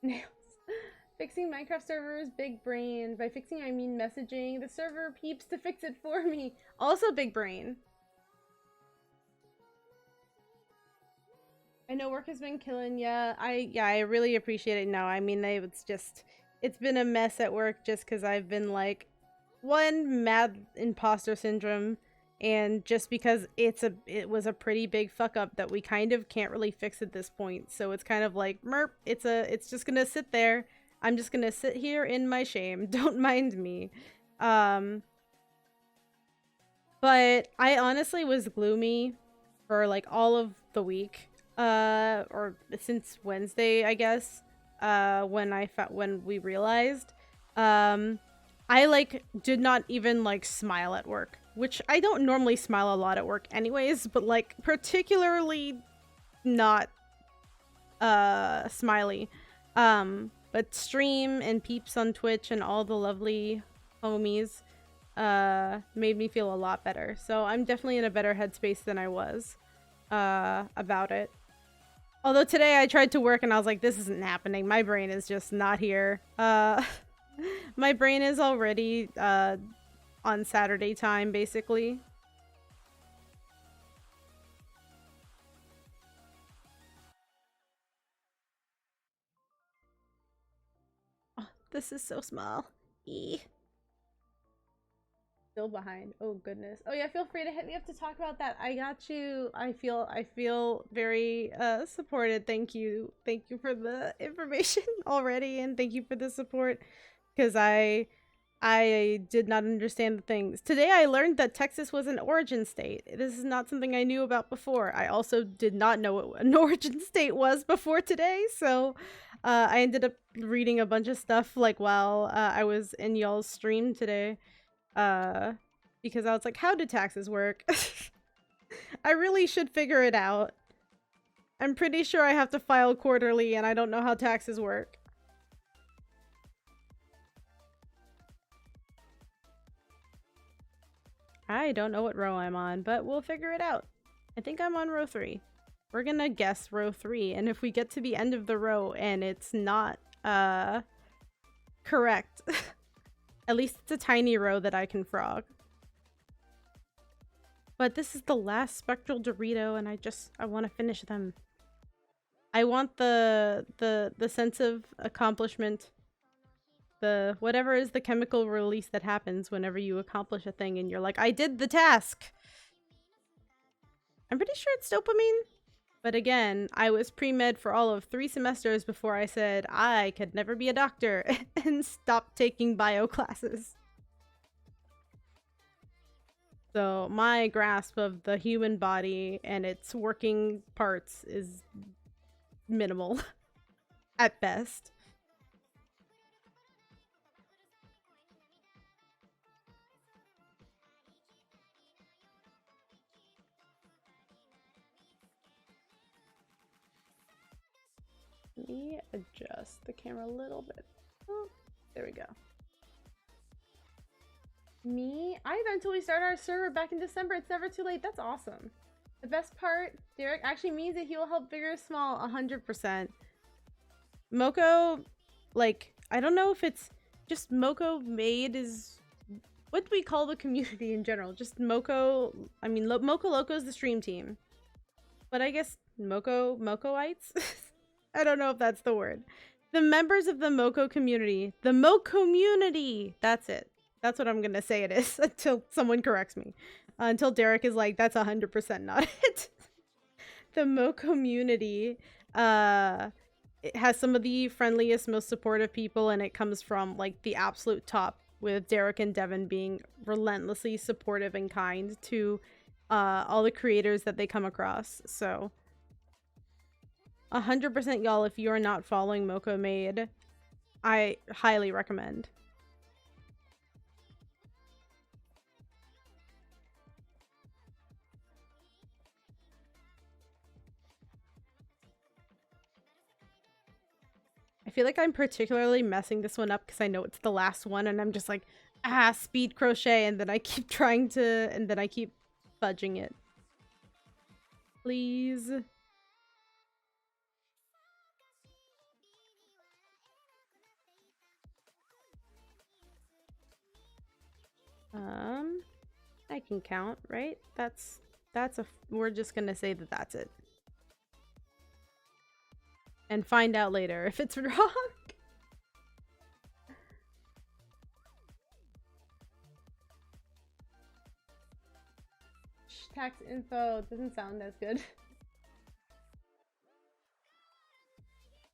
Nails. Fixing Minecraft servers, big brain. By fixing, I mean messaging. The server peeps to fix it for me. Also big brain. I know work has been killing ya. I really appreciate it now. I mean, it's been a mess at work just because I've been like, one, mad imposter syndrome, and just because it was a pretty big fuck up that we kind of can't really fix at this point. So it's kind of like, merp, it's just gonna sit there. I'm just gonna sit here in my shame. Don't mind me. Um, but I honestly was gloomy for like all of the week. Or since Wednesday, I guess. When we realized. I like did not even like smile at work, which I don't normally smile a lot at work anyways, but like particularly not smiley. But stream and peeps on Twitch and all the lovely homies made me feel a lot better. So I'm definitely in a better headspace than I was about it. Although today I tried to work and I was like, this isn't happening. My brain is just not here. My brain is already on Saturday time, basically. Oh, this is so small. Eee. Still behind. Oh goodness. Oh yeah, feel free to hit me up to talk about that. I got you. I feel very supported. Thank you. Thank you for the information already, and thank you for the support, because I did not understand the things. Today I learned that Texas was an origin state. This is not something I knew about before. I also did not know what an origin state was before today, so I ended up reading a bunch of stuff like while I was in y'all's stream today. Uh, because I was like, how do taxes work? I really should figure it out. I'm pretty sure I have to file quarterly and I don't know how taxes work. I don't know what row I'm on, but we'll figure it out. I think I'm on row 3. We're gonna guess row 3, and if we get to the end of the row and it's not, correct, at least it's a tiny row that I can frog. But this is the last spectral Dorito, and I want to finish them. I want the sense of accomplishment. The whatever is the chemical release that happens whenever you accomplish a thing and you're like, I did the task. I'm pretty sure it's dopamine. But again, I was pre-med for all of 3 semesters before I said I could never be a doctor and stopped taking bio classes. So my grasp of the human body and its working parts is minimal at best. Let me adjust the camera a little bit. Oh, there we go. Me? I eventually started our server back in December. It's never too late. That's awesome. The best part, Derek, actually means that he will help big or small 100%. Moko, like, I don't know if it's just Moko made is... What do we call the community in general? Just Moko... I mean, Moko Loco is the stream team. But I guess Mokoites? I don't know if that's the word. The members of the Moko community. The Mo-community! That's it. That's what I'm gonna say it is until someone corrects me. Until Derek is like, that's 100% not it. The Mo community it has some of the friendliest, most supportive people, and it comes from like the absolute top, with Derek and Devin being relentlessly supportive and kind to all the creators that they come across. So 100% y'all, if you're not following Moko Made, I highly recommend. I feel like I'm particularly messing this one up because I know it's the last one and I'm just like, speed crochet, and then I keep trying to, and then I keep fudging it. Please. it can count, right? We're just gonna say that that's it. And find out later if it's wrong. Tax info doesn't sound as good.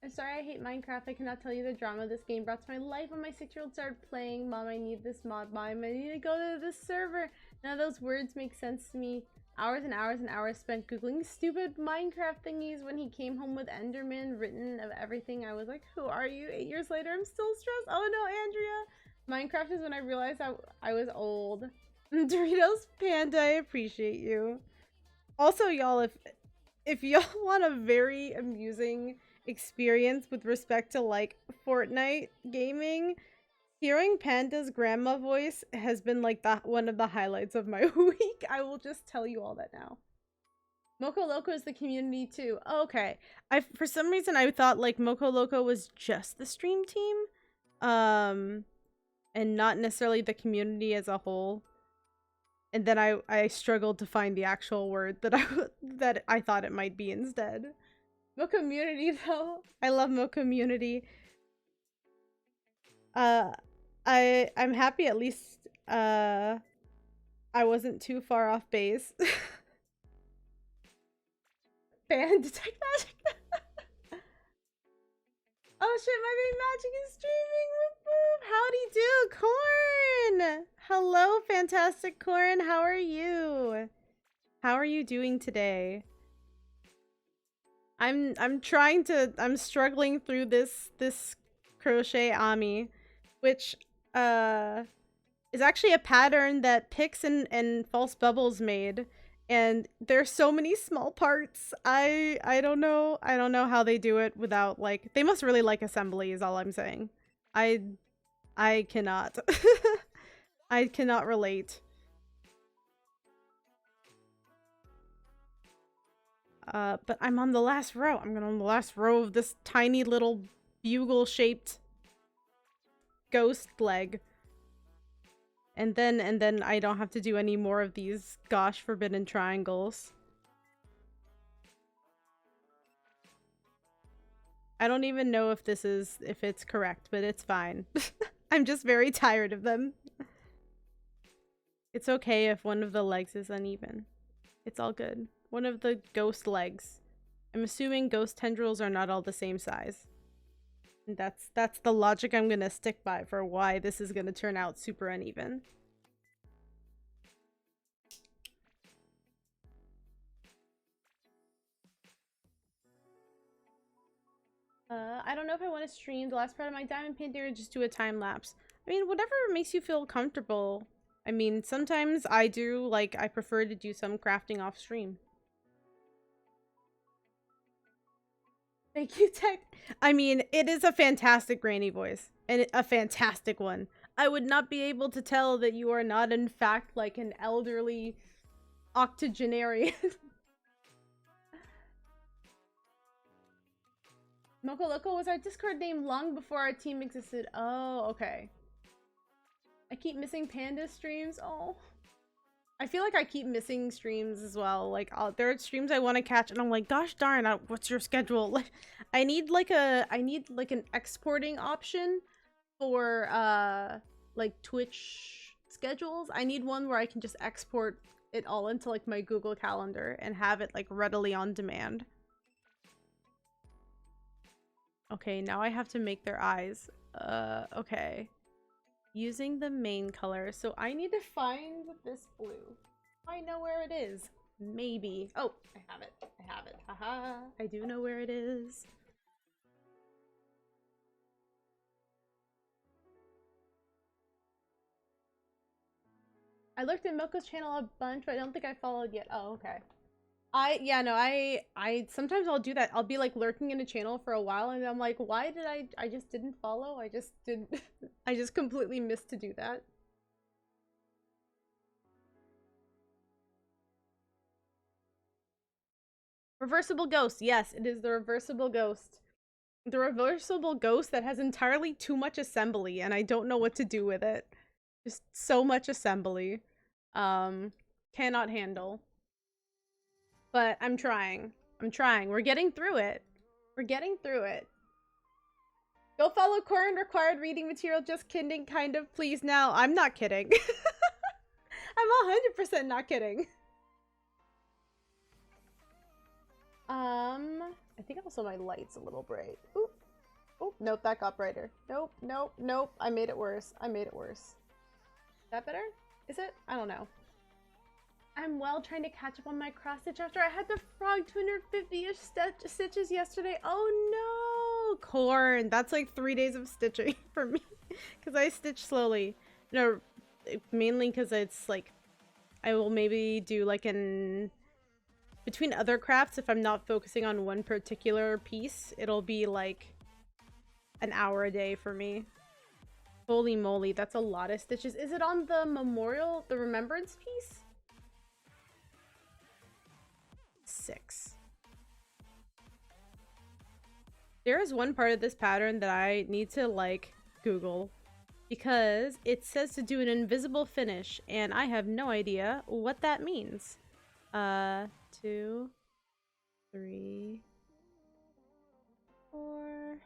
I'm sorry, I hate Minecraft. I cannot tell you the drama this game brought to my life when my 6-year-old started playing. Mom, I need this mod. Mom, I need to go to this server. None of those words make sense to me. Hours and hours and hours spent googling stupid Minecraft thingies. When he came home with Enderman written of everything, I was like, who are you? 8 years later, I'm still stressed. Oh no, Andrea. Minecraft is when I realized I was old. Doritos Panda, I appreciate you. Also, y'all, if y'all want a very amusing experience with respect to like Fortnite gaming, hearing Panda's grandma voice has been like one of the highlights of my week. I will just tell you all that now. Moco Loco is the community too. Okay. For some reason I thought like Moco Loco was just the stream team. And not necessarily the community as a whole. And then I struggled to find the actual word that I thought it might be instead. Mo community though. I love Mo community. I'm happy at least I wasn't too far off base. Ban detect magic. Oh shit, my baby Magic is streaming. Whoop, whoop. Howdy do, Corn. Hello, fantastic Corn. How are you? How are you doing today? I'm struggling through this crochet ami, which is actually a pattern that Pix and False Bubbles made, and there's so many small parts. I don't know how they do it without like, they must really like assembly is all I'm saying. I cannot. I cannot relate. But I'm on the last row. I'm on the last row of this tiny little bugle-shaped ghost leg. And then I don't have to do any more of these gosh forbidden triangles. I don't even know if it's correct, but it's fine. I'm just very tired of them. It's okay if one of the legs is uneven. It's all good. One of the ghost legs. I'm assuming ghost tendrils are not all the same size. And that's the logic I'm gonna stick by for why this is gonna turn out super uneven. I don't know if I want to stream the last part of my diamond painting or just do a time lapse. I mean, whatever makes you feel comfortable. I mean, sometimes I do, like, I prefer to do some crafting off stream. Thank you, Tech. I mean, it is a fantastic granny voice. And a fantastic one. I would not be able to tell that you are not, in fact, like an elderly octogenarian. Moco Loco was our Discord name long before our team existed. Oh, okay. I keep missing Panda streams. Oh. I feel like I keep missing streams as well. Like, there are streams I want to catch and I'm like, gosh darn, what's your schedule? Like, I need an exporting option for, like, Twitch schedules. I need one where I can just export it all into, like, my Google Calendar and have it, like, readily on demand. Okay, now I have to make their eyes. Okay. Using the main color. So I need to find this blue. I know where it is. Maybe. Oh, I have it. I have it. Haha. I do know where it is. I looked at Moko's channel a bunch, but I don't think I followed yet. Oh, okay. I sometimes I'll do that. I'll be like lurking in a channel for a while and I'm like, why did I just didn't follow? I just didn't I just completely missed to do that. Reversible ghost. Yes, it is the reversible ghost. The reversible ghost that has entirely too much assembly and I don't know what to do with it. Just so much assembly. cannot handle. But I'm trying. I'm trying. We're getting through it. We're getting through it. Go follow Corin required reading material. Just kidding, kind of. Please now. I'm not kidding. I'm 100% not kidding. I think also my light's a little bright. Oop. Oh, nope, that got brighter. Nope, nope, nope. I made it worse. I made it worse. Is that better? Is it? I don't know. I'm well trying to catch up on my cross stitch after I had the frog 250-ish stitches yesterday. Oh no! Corn. That's like 3 days of stitching for me. Because I stitch slowly. No, mainly because it's like, I will maybe do like between other crafts, if I'm not focusing on one particular piece, it'll be like an hour a day for me. Holy moly, that's a lot of stitches. Is it on the memorial, the remembrance piece? 6. There is one part of this pattern that I need to like Google because it says to do an invisible finish and I have no idea what that means. 2, 3, 4,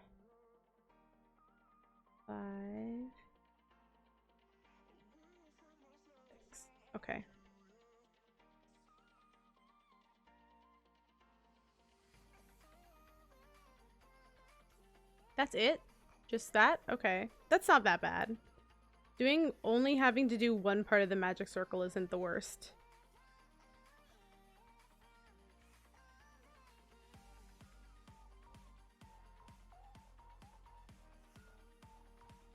5, 6. Okay. That's it? Just that? Okay. That's not that bad. Only having to do one part of the magic circle isn't the worst.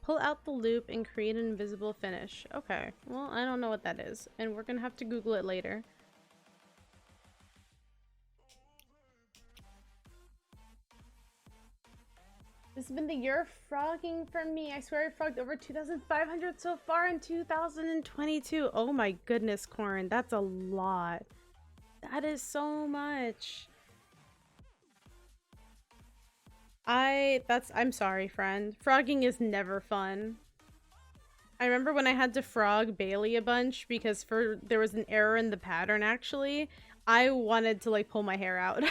Pull out the loop and create an invisible finish. Okay. Well, I don't know what that is, and we're gonna have to Google it later. This has been the year of frogging for me. I swear I frogged over 2,500 so far in 2022. Oh my goodness, Corin. That's a lot. That is so much. I'm sorry, friend. Frogging is never fun. I remember when I had to frog Bailey a bunch because there was an error in the pattern actually. I wanted to like pull my hair out.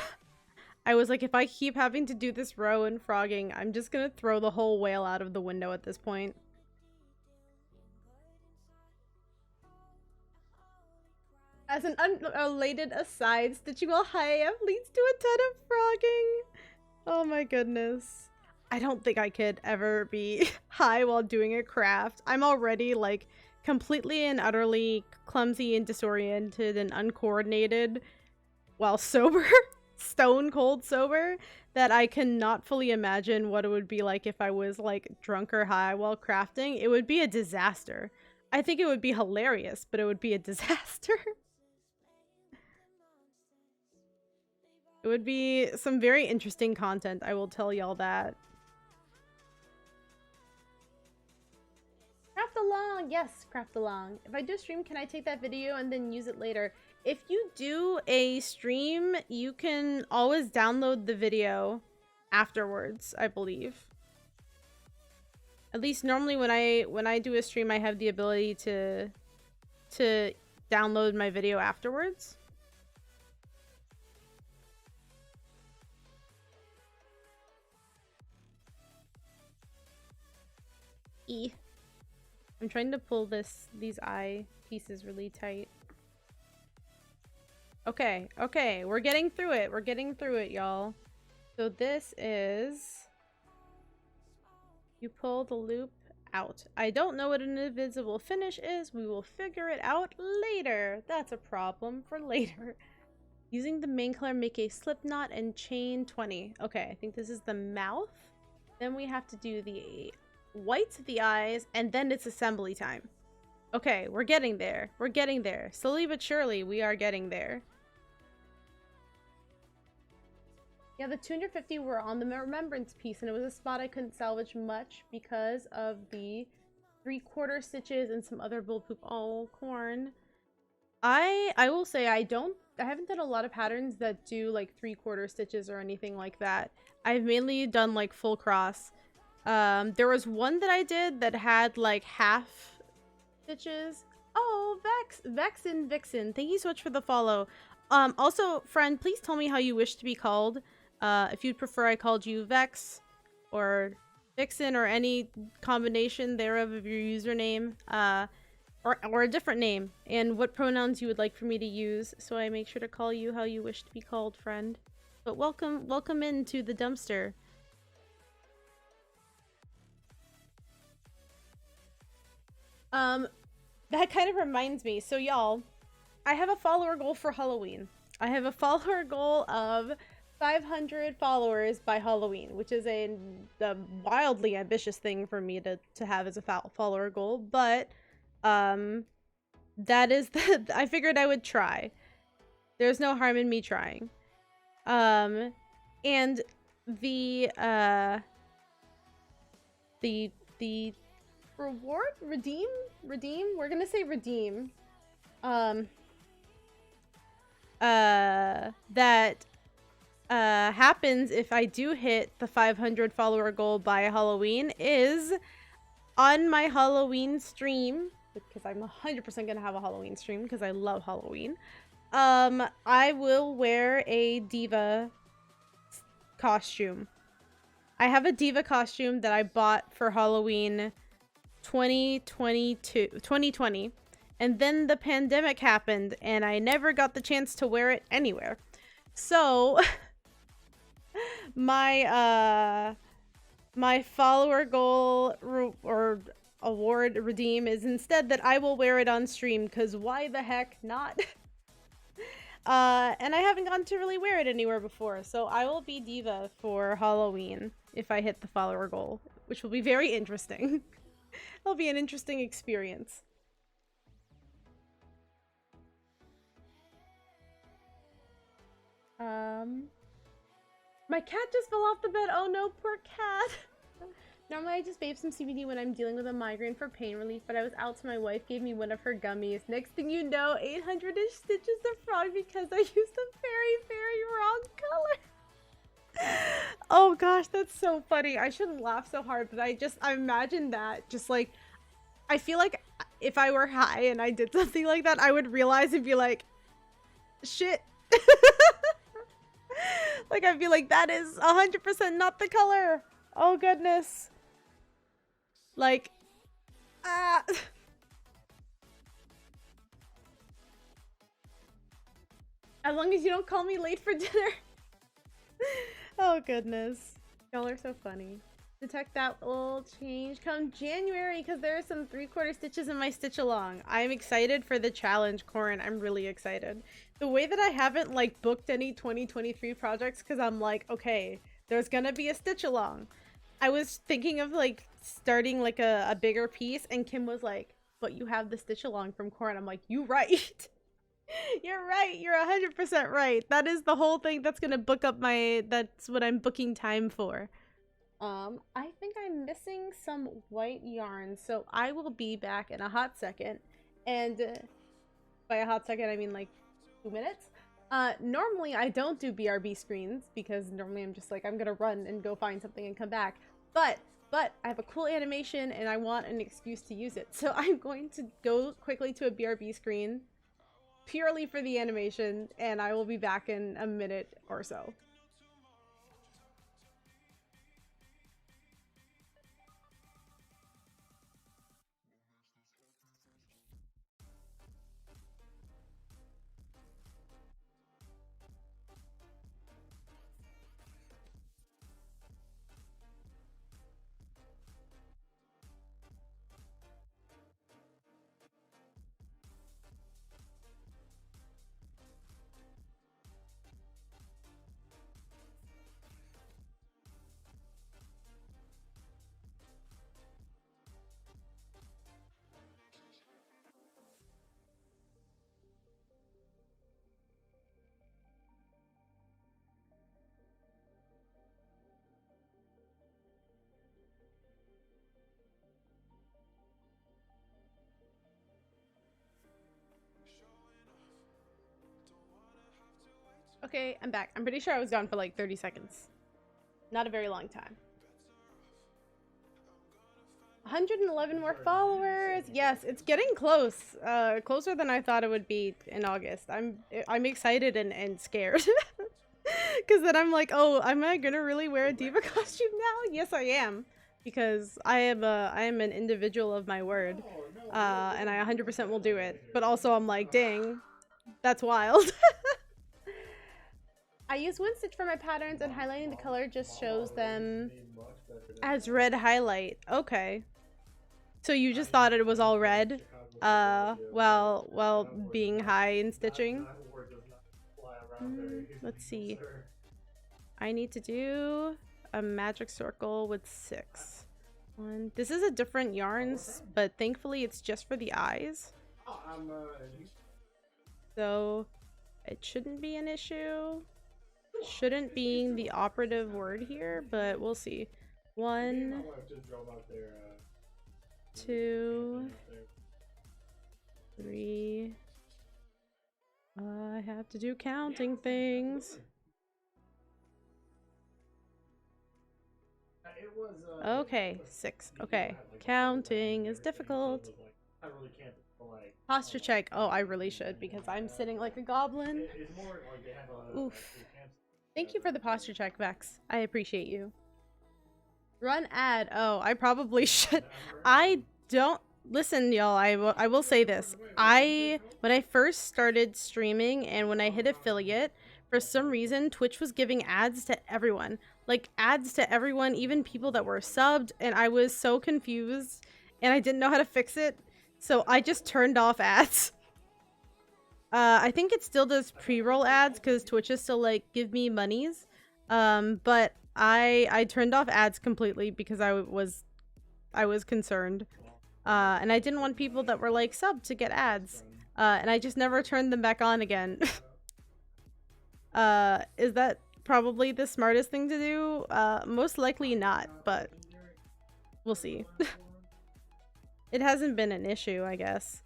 I was like, if I keep having to do this row and frogging, I'm just gonna throw the whole whale out of the window at this point. As an unrelated aside, stitching while high AF leads to a ton of frogging. Oh my goodness. I don't think I could ever be high while doing a craft. I'm already like completely and utterly clumsy and disoriented and uncoordinated while sober. Stone cold sober, that I cannot fully imagine what it would be like if I was like drunk or high while crafting. It would be a disaster. I think it would be hilarious, but it would be a disaster. It would be some very interesting content, I will tell y'all that. Craft along! Yes, craft along. If I do a stream, can I take that video and then use it later? If you do a stream, you can always download the video afterwards, I believe. At least normally when I do a stream, I have the ability to download my video afterwards. I'm trying to pull these eye pieces really tight. Okay, okay, we're getting through it. We're getting through it, y'all. So this is... You pull the loop out. I don't know what an invisible finish is. We will figure it out later. That's a problem for later. Using the main color, make a slip knot and chain 20. Okay, I think this is the mouth. Then we have to do the whites of the eyes, and then it's assembly time. Okay, we're getting there. We're getting there. Slowly but surely, we are getting there. Yeah, the 250 were on the remembrance piece, and it was a spot I couldn't salvage much because of the 3/4 stitches and some other bull poop. Oh, corn. I will say I haven't done a lot of patterns that do like 3/4 stitches or anything like that. I've mainly done like full cross. There was one that I did that had like half stitches. Oh, Vixen, thank you so much for the follow. Also, friend, please tell me how you wish to be called. If you'd prefer I called you Vex or Vixen or any combination thereof of your username, or a different name, and what pronouns you would like for me to use, so I make sure to call you how you wish to be called, friend. But welcome into the dumpster. That kind of reminds me. So y'all, I have a follower goal for Halloween. I have a follower goal of 500 followers by Halloween, which is a wildly ambitious thing for me to have as a follower goal, but that is I figured I would try. There's no harm in me trying. And the the reward, redeem, we're gonna say redeem, that happens if I do hit the 500 follower goal by Halloween is on my Halloween stream, because I'm 100% gonna have a Halloween stream because I love Halloween. I will wear a diva costume. I have a diva costume that I bought for Halloween 2020, and then the pandemic happened and I never got the chance to wear it anywhere. So my my follower goal or award redeem is instead that I will wear it on stream, because why the heck not? And I haven't gotten to really wear it anywhere before, so I will be diva for Halloween if I hit the follower goal, which will be very interesting. It'll be an interesting experience. My cat just fell off the bed. Oh no, poor cat. Normally I just vape some CBD when I'm dealing with a migraine for pain relief, but I was out so my wife gave me one of her gummies. Next thing you know, 800-ish stitches of frog because I used a very wrong color. Oh gosh, that's so funny. I shouldn't laugh so hard, but I imagine that. Just like, I feel like if I were high and I did something like that, I would realize and be like, shit. Like, I'd be like, that is 100% not the color. Oh goodness. Like, ah. As long as you don't call me late for dinner. Oh goodness. Y'all are so funny. Detect that will change come January because there are some 3/4 stitches in my stitch along. I'm excited for the challenge, Corin. I'm really excited. The way that I haven't like booked any 2023 projects because I'm like, okay, there's gonna be a stitch along. I was thinking of like starting like a bigger piece, and Kim was like, but you have the stitch along from Corin. I'm like, you right. You're right. You're 100% right. That is the whole thing that's gonna book up that's what I'm booking time for. I think I'm missing some white yarn, so I will be back in a hot second. And by a hot second, I mean like 2 minutes. Normally I don't do BRB screens because normally I'm just like, I'm gonna run and go find something and come back. But I have a cool animation and I want an excuse to use it. So I'm going to go quickly to a BRB screen purely for the animation, and I will be back in a minute or so. Okay, I'm back. I'm pretty sure I was gone for like 30 seconds. Not a very long time. 111 more followers. Yes, it's getting close. Closer than I thought it would be in August. I'm excited and scared. Cause then I'm like, oh, am I gonna really wear a diva costume now? Yes, I am. Because I am an individual of my word. And I 100% will do it. But also I'm like, dang, that's wild. I use one stitch for my patterns and highlighting the color just shows them as red highlight. Okay. So you just thought it was all red, while being high in stitching. Let's see. I need to do a magic circle with 6. This is a different yarns, but thankfully it's just for the eyes. So it shouldn't be an issue. Shouldn't being the operative word here, but we'll see. 1, 2, 3. I have to do counting things. Okay, 6. Okay, counting is difficult. Posture check. Oh, I really should because I'm sitting like a goblin. Oof. Thank you for the posture check, Vex. I appreciate you. Run ad. Oh, I probably should. I don't listen, y'all. I will say this. When I first started streaming and when I hit affiliate, for some reason Twitch was giving ads to everyone. Like ads to everyone, even people that were subbed, and I was so confused and I didn't know how to fix it. So I just turned off ads. I think it still does pre-roll ads because Twitch is still like give me monies. But I turned off ads completely because I was concerned. And I didn't want people that were like sub to get ads. And I just never turned them back on again. Is that probably the smartest thing to do? Most likely not, but we'll see. It hasn't been an issue, I guess.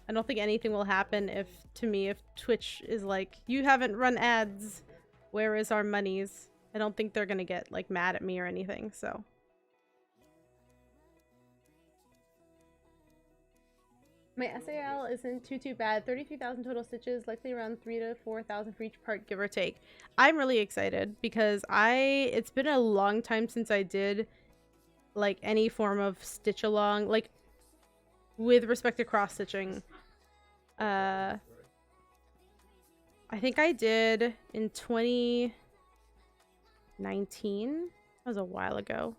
I don't think anything will happen if Twitch is like, you haven't run ads, where is our monies? I don't think they're gonna get like mad at me or anything, so. My SAL isn't too bad. 33,000 total stitches, likely around 3,000 to 4,000 for each part, give or take. I'm really excited because it's been a long time since I did like any form of stitch along, like with respect to cross stitching. I think I did in 2019. That was a while ago.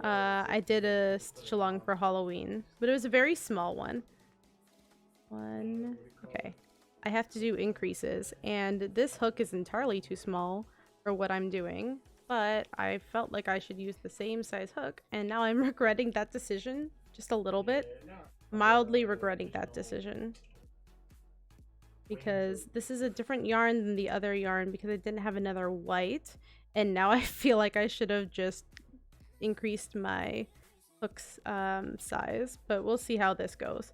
I did a stitch along for Halloween, but it was a very small one. Okay. I have to do increases, and this hook is entirely too small for what I'm doing, but I felt like I should use the same size hook, and now I'm regretting that decision just a little bit. Mildly regretting that decision. Because this is a different yarn than the other yarn because I didn't have another white, and now I feel like I should have just increased my hook's size, but we'll see how this goes.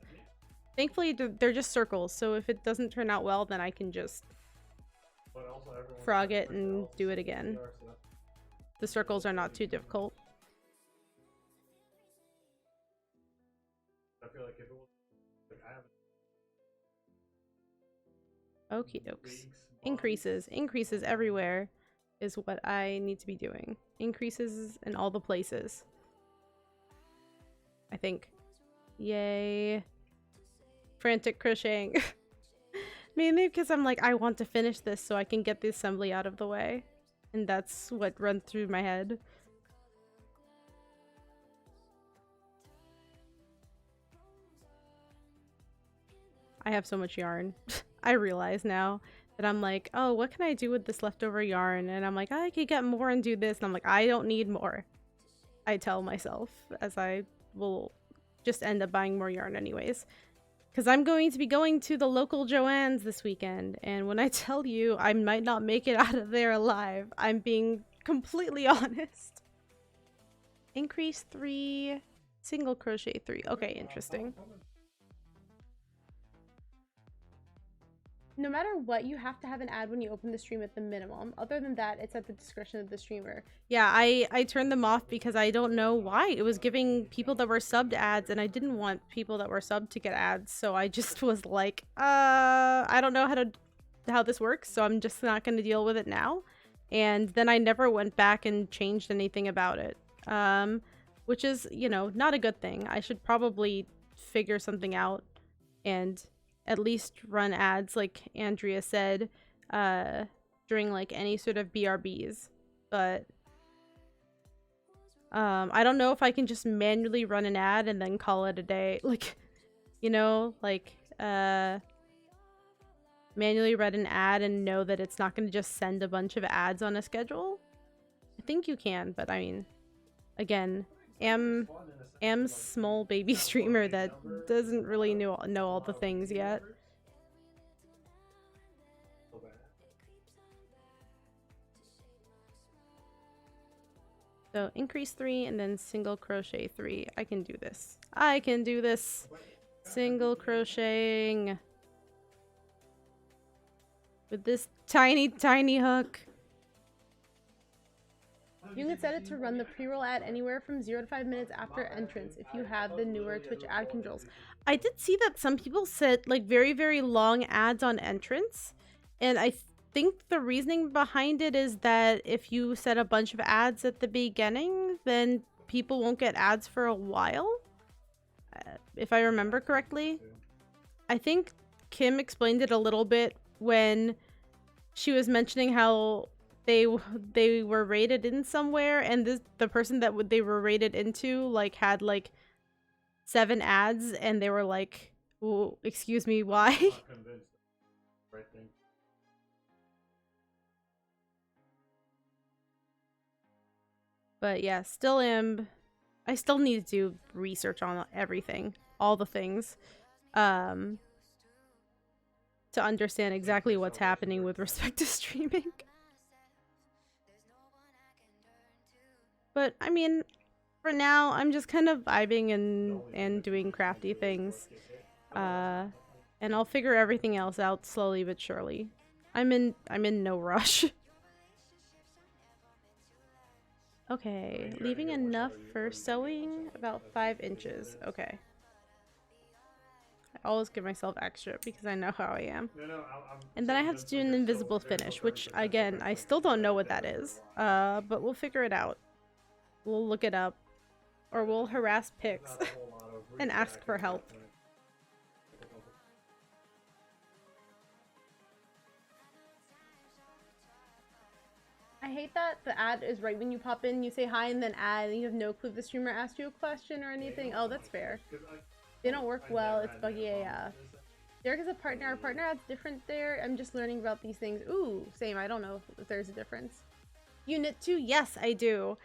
Thankfully, they're just circles, so if it doesn't turn out well, then I can just frog it and do it again. The circles are not too difficult. Okie dokes. Increases everywhere is what I need to be doing. Increases in all the places, I think. Yay. Frantic crocheting. Mainly because I'm like, I want to finish this so I can get the assembly out of the way. And that's what runs through my head. I have so much yarn. I realize now that I'm like, oh, what can I do with this leftover yarn? And I'm like, I could get more and do this. And I'm like, I don't need more. I tell myself, as I will just end up buying more yarn anyways. Because I'm going to be going to the local Joann's this weekend, and when I tell you I might not make it out of there alive, I'm being completely honest. Increase 3, single crochet 3. Okay, interesting. No matter what, you have to have an ad when you open the stream at the minimum. Other than that, it's at the discretion of the streamer. Yeah, I turned them off because I don't know why. It was giving people that were subbed ads, and I didn't want people that were subbed to get ads, so I just was like, I don't know how this works, so I'm just not going to deal with it now. And then I never went back and changed anything about it. Which is, you know, not a good thing. I should probably figure something out and at least run ads like Andrea said during like any sort of BRBs. But I don't know if I can just manually run an ad and then call it a day. Like, you know, like manually run an ad and know that it's not going to just send a bunch of ads on a schedule. I think you can, but I mean, again, am small baby streamer that doesn't really know all the things yet. So increase 3 and then single crochet 3. I can do this. I can do this. Single crocheting with this tiny hook. You can set it to run the pre-roll ad anywhere from 0 to 5 minutes after entrance if you have the newer Twitch ad controls. I did see that some people set like very long ads on entrance, and I think the reasoning behind it is that if you set a bunch of ads at the beginning, then people won't get ads for a while, if I remember correctly. I think Kim explained it a little bit when she was mentioning how they were rated in somewhere, and the person that they were rated into like had like 7 ads, and they were like, well, excuse me, why? But yeah, I still need to do research on everything, all the things, to understand exactly what's happening with respect to streaming. But I mean, for now, I'm just kind of vibing and doing crafty things. And I'll figure everything else out slowly but surely. I'm in no rush. Okay, leaving enough for sewing, about 5 inches. Okay. I always give myself extra because I know how I am. And then I have to do an invisible finish, which again, I still don't know what that is. But we'll figure it out. We'll look it up. Or we'll harass Pix and ask for help. I hate that the ad is right when you pop in, you say hi and then ad, and you have no clue if the streamer asked you a question or anything. Oh, that's fair. They don't work well, it's buggy AF. Derek is a partner. Our partner ad's different there. I'm just learning about these things. Ooh, same. I don't know if there's a difference. Unit 2? Yes, I do.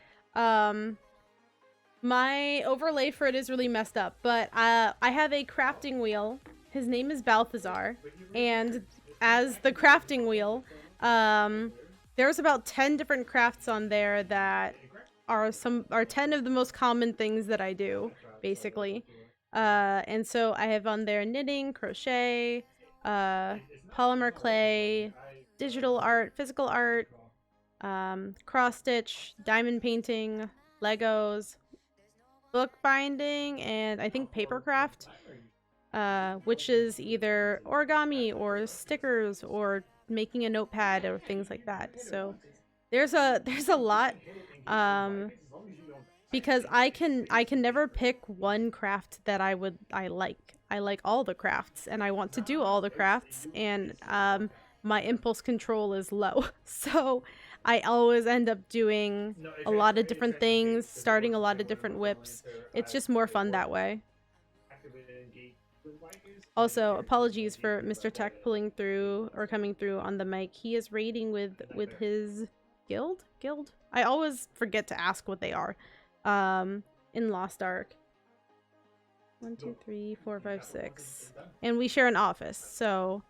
My overlay for it is really messed up, but I have a crafting wheel. His name is Balthazar, and as the crafting wheel, there's about 10 different crafts on there that are 10 of the most common things that I do, basically. And so I have on there knitting, crochet, polymer clay, digital art, physical art, cross stitch, diamond painting, Legos, book binding, and I think papercraft, which is either origami or stickers or making a notepad or things like that. So there's a lot, because I can never pick one craft that I like. I like all the crafts and I want to do all the crafts, and my impulse control is low. So I always end up doing a lot of different things, starting a lot of different whips. It's just more fun that way. Also, apologies for Mr. Tech pulling through or coming through on the mic. He is raiding with his guild? I always forget to ask what they are. In Lost Ark. 1, 2, 3, 4, 5, 6. And we share an office, so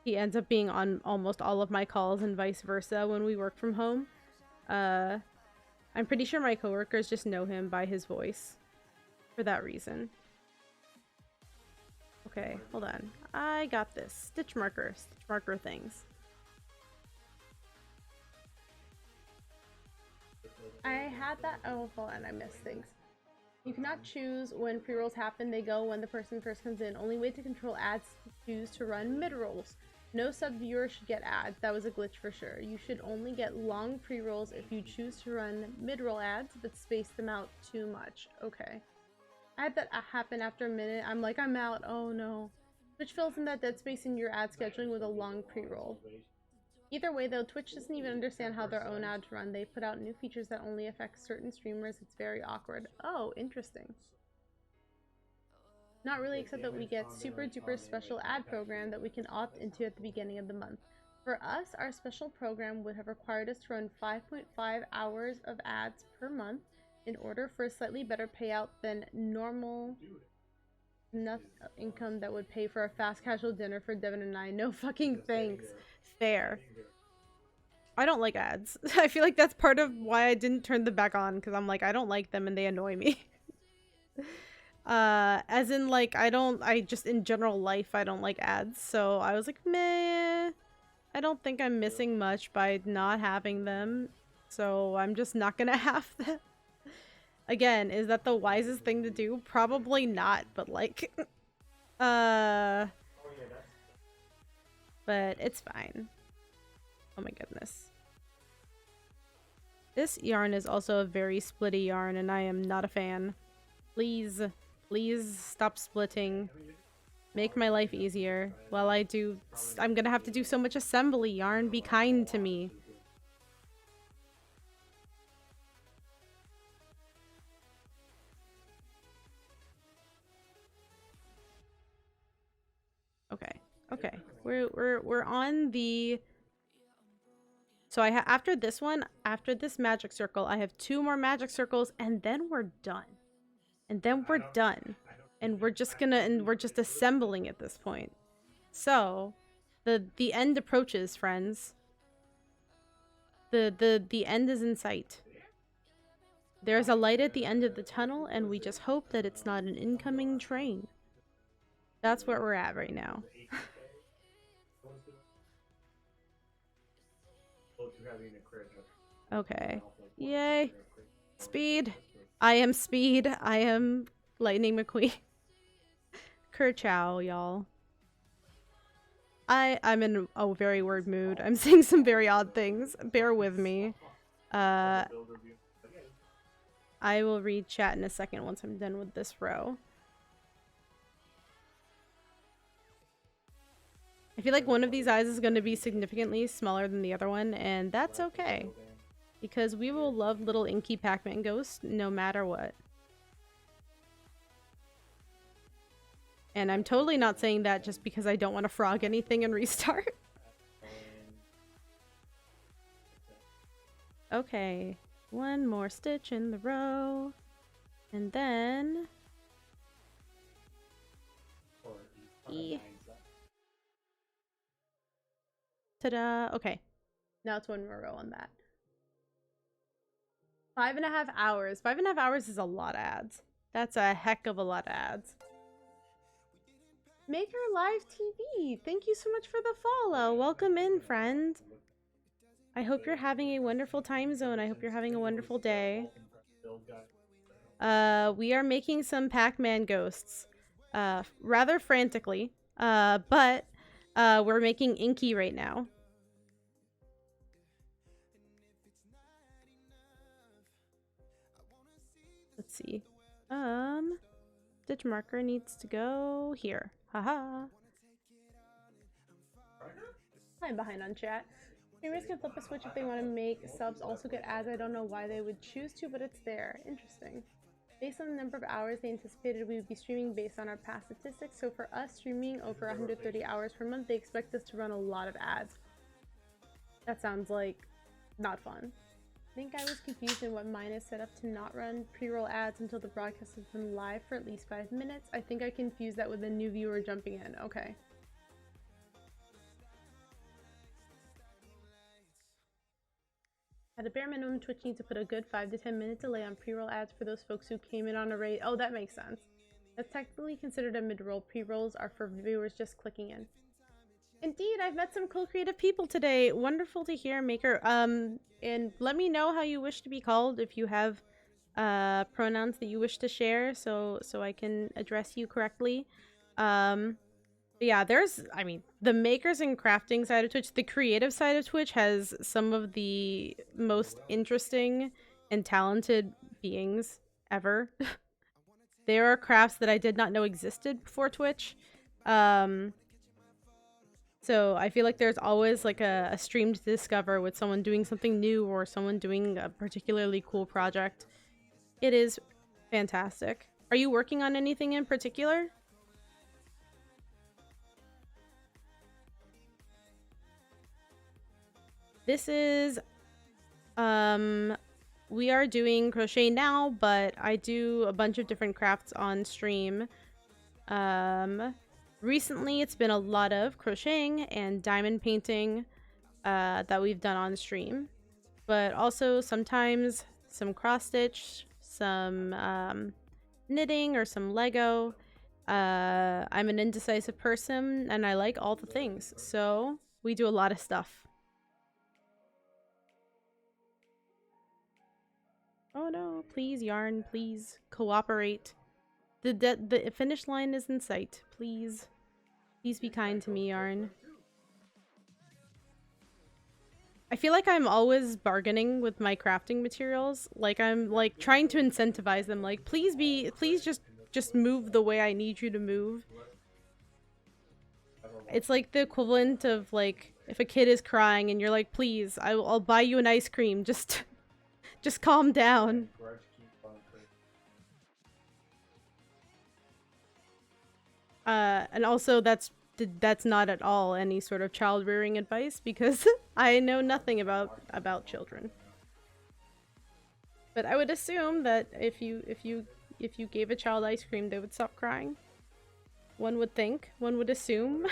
he ends up being on almost all of my calls and vice versa when we work from home. I'm pretty sure my coworkers just know him by his voice for that reason. Okay, hold on. I got this. Stitch marker things. I had that. Oh, hold on. I missed things. You cannot choose when pre-rolls happen. They go when the person first comes in. Only way to control ads is to choose to run mid-rolls. No sub-viewer should get ads. That was a glitch for sure. You should only get long pre-rolls if you choose to run mid-roll ads, but space them out too much. Okay. I had that happen after a minute. I'm like, I'm out. Oh no. Twitch fills in that dead space in your ad scheduling with a long pre-roll. Either way though, Twitch doesn't even understand how their own ads run. They put out new features that only affect certain streamers. It's very awkward. Oh, interesting. Not really, except that we get super duper special ad program that we can opt into at the beginning of the month. For us, our special program would have required us to run 5.5 hours of ads per month in order for a slightly better payout than normal enough income that would pay for a fast casual dinner for Devin and I. No fucking thanks. Fair. I don't like ads. I feel like that's part of why I didn't turn them back on, because I'm like, I don't like them and they annoy me. As in, like, I just in general life, I don't like ads. So I was like, meh, I don't think I'm missing much by not having them. So I'm just not gonna have them. Again, is that the wisest thing to do? Probably not, but like, but it's fine. Oh my goodness. This yarn is also a very splitty yarn, and I am not a fan. Please, please stop splitting. Make my life easier. While I do, I'm gonna have to do so much assembly, yarn. Be kind to me. Okay, okay. We're on the. So after this one, after this magic circle, I have 2 more magic circles, and then we're done. And then we're done. And we're just assembling at this point. So, the end approaches, friends. The end is in sight. There's a light at the end of the tunnel, and we just hope that it's not an incoming train. That's where we're at right now. Okay. Yay. Speed. I am Speed. I am Lightning McQueen. Kerchow, y'all. I'm in a very weird mood. I'm saying some very odd things. Bear with me. I will read chat in a second once I'm done with this row. I feel like one of these eyes is going to be significantly smaller than the other one, and that's okay. Because we will love little inky Pac-Man ghosts no matter what. And I'm totally not saying that just because I don't want to frog anything and restart. Okay, 1 more stitch in the row. And then... Ta-da! Okay. Now it's 1 more row on that. 5.5 hours. 5.5 hours is a lot of ads. That's a heck of a lot of ads. Maker Live TV, thank you so much for the follow. Welcome in, friend. I hope you're having a wonderful time zone. I hope you're having a wonderful day. We are making some Pac-Man ghosts. Rather frantically. But we're making Inky right now. Let's see. Stitch marker needs to go here. Haha. I'm behind on chat. Streamers can flip a switch if they want to make subs also get ads. I don't know why they would choose to, but it's there. Interesting. Based on the number of hours they anticipated we would be streaming based on our past statistics, so for us streaming over 130 hours per month, they expect us to run a lot of ads. That sounds like not fun. I think I was confused in what mine is set up to not run pre-roll ads until the broadcast has been live for at least 5 minutes. I think I confused that with a new viewer jumping in. Okay. At a bare minimum, Twitch needs to put a good 5 to 10 minute delay on pre-roll ads for those folks who came in on a raid. Oh, that makes sense. That's technically considered a mid-roll. Pre-rolls are for viewers just clicking in. Indeed, I've met some cool creative people today. Wonderful to hear, Maker. And let me know how you wish to be called if you have pronouns that you wish to share, so I can address you correctly. Yeah, I mean, the makers and crafting side of Twitch, the creative side of Twitch has some of the most interesting and talented beings ever. There are crafts that I did not know existed before Twitch. So I feel like there's always like a stream to discover with someone doing something new or someone doing a particularly cool project. It is fantastic. Are you working on anything in particular? This is we are doing crochet now, but I do a bunch of different crafts on stream. Recently it's been a lot of crocheting and diamond painting that we've done on stream, but also sometimes some cross stitch, some knitting, or some Lego. I'm an indecisive person and I like all the things, so we do a lot of stuff. Oh no, please, Yarn, please cooperate. The finish line is in sight. Please. Please be kind to me, Yarn. I feel like I'm always bargaining with my crafting materials. Like I'm like trying to incentivize them. Like, please just move the way I need you to move. It's like the equivalent of like if a kid is crying and you're like, please, I'll buy you an ice cream. Just calm down. And also that's not at all any sort of child rearing advice, because I know nothing about children. But I would assume that if you gave a child ice cream, they would stop crying. One would think, one would assume.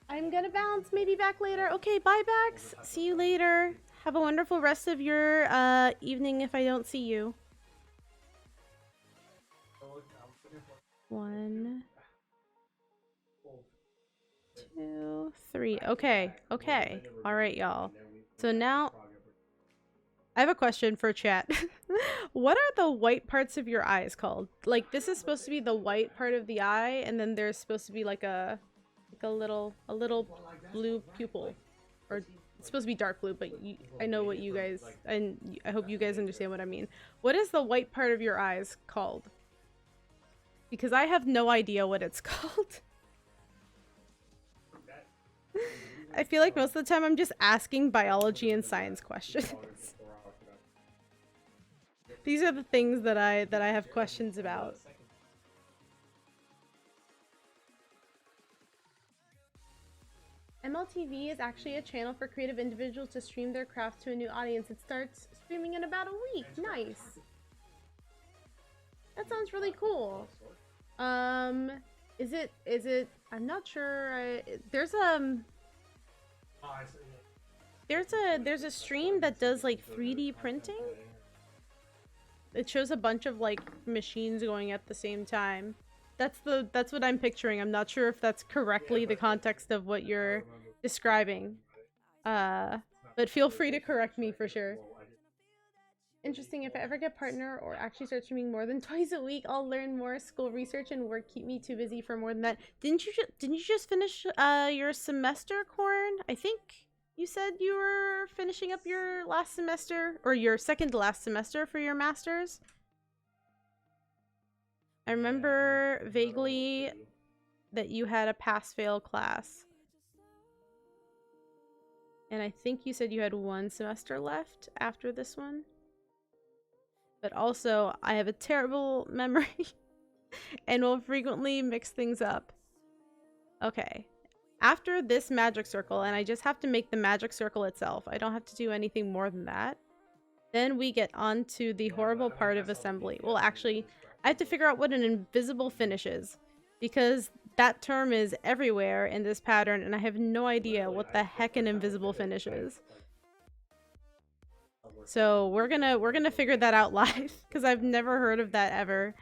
I'm gonna bounce, maybe back later. Okay, bye backs. See you later. Have a wonderful rest of your evening if I don't see you. 1, 2, 3. Okay. All right, y'all. So now I have a question for chat. What are the white parts of your eyes called? Like, this is supposed to be the white part of the eye, and then there's supposed to be like a little blue pupil, or it's supposed to be dark blue, but I know what you guys, and I hope you guys understand what I mean. What is the white part of your eyes called? Because I have no idea what it's called. I feel like most of the time I'm just asking biology and science questions. These are the things that I have questions about. MLTV is actually a channel for creative individuals to stream their craft to a new audience. It starts streaming in about a week. Nice. That sounds really cool. Is it I'm not sure. There's a stream that does like 3D printing. It shows a bunch of like machines going at the same time. That's what I'm picturing. I'm not sure if that's correctly the context of what you're describing. But feel free to correct me for sure. Interesting. If I ever get partner or actually start streaming more than twice a week, I'll learn more. School, research, and work keep me too busy for more than that. Didn't you just finish your semester, Corn? I think you said you were finishing up your last semester, or your second to last semester for your master's. I remember vaguely that you had a pass-fail class. And I think you said you had 1 semester left after this one. But also, I have a terrible memory and will frequently mix things up. Okay. After this magic circle, and I just have to make the magic circle itself. I don't have to do anything more than that. Then we get on to the horrible part of assembly. Well, actually, I have to figure out what an invisible finish is, because that term is everywhere in this pattern, and I have no idea what the heck an invisible finish is. So we're gonna figure that out live because I've never heard of that ever.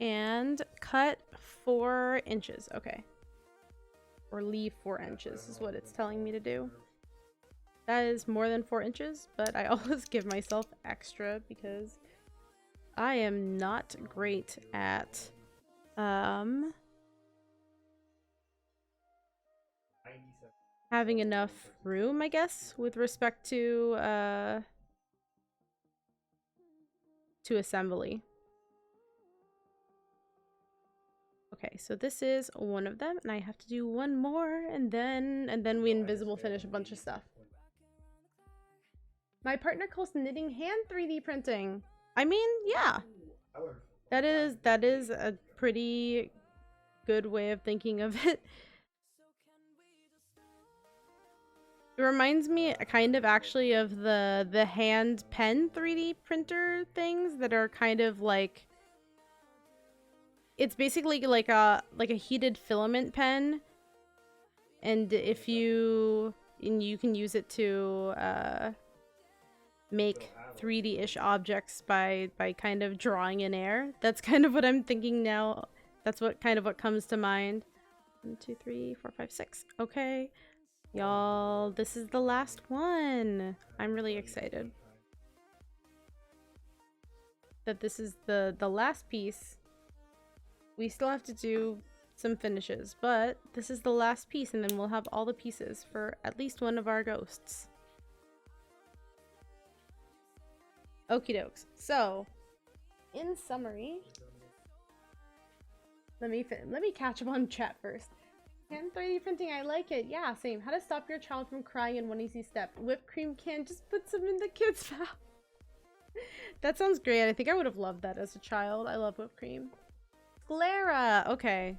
And cut 4 inches. Okay. Or leave 4 inches is what it's telling me to do. That is more than 4 inches, but I always give myself extra because I am not great at having enough room, I guess, with respect to assembly. Okay, so this is one of them, and I have to do one more, and then we invisible finish a bunch of stuff. My partner calls knitting hand 3D printing. I mean, yeah. That is a pretty good way of thinking of it. It reminds me kind of actually of the hand pen 3D printer things that are kind of like, it's basically like a heated filament pen, and if you can use it to make 3D-ish objects by kind of drawing in air. That's kind of what I'm thinking now. That's what comes to mind. 1, 2, 3, 4, 5, 6. Okay, y'all, this is the last one. I'm really excited that this is the last piece. We still have to do some finishes, but this is the last piece, and then we'll have all the pieces for at least one of our ghosts. Okie dokes. So, in summary, let me catch up on chat first. Hand 3D printing, I like it. Yeah, same. How to stop your child from crying in one easy step. Whipped cream can, just put some in the kid's mouth. That sounds great. I think I would have loved that as a child. I love whipped cream. Sclera! Okay.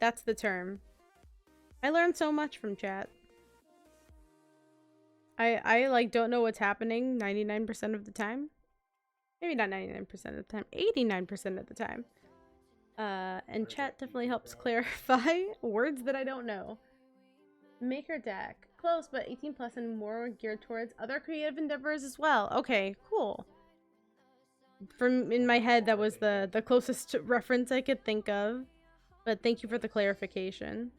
That's the term. I learned so much from chat. I like don't know what's happening 99% of the time. Maybe not 99% of the time, 89% of the time. And chat definitely helps clarify words that I don't know. Maker deck. Close, but 18 plus and more geared towards other creative endeavors as well. Okay, cool. From in my head, that was the closest reference I could think of. But thank you for the clarification.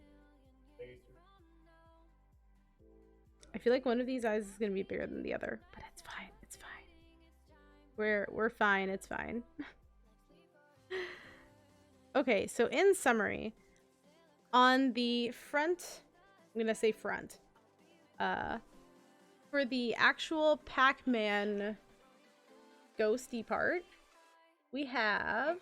I feel like one of these eyes is gonna be bigger than the other, but it's fine. It's fine. We're fine. It's fine. Okay, so in summary, on the front, I'm gonna say front. For the actual Pac-Man ghosty part, we have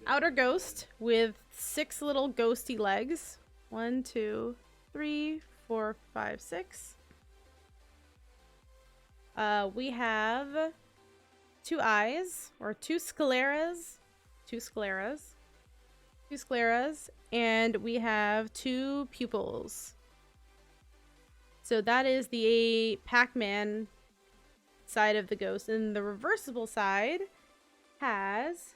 outer ghost with 6 little ghosty legs. 1, 2, 3, 4, 5, 6. We have 2 eyes, or 2 scleras. 2 scleras. 2 scleras. And we have 2 pupils. So that is the Pac-Man side of the ghost. And the reversible side has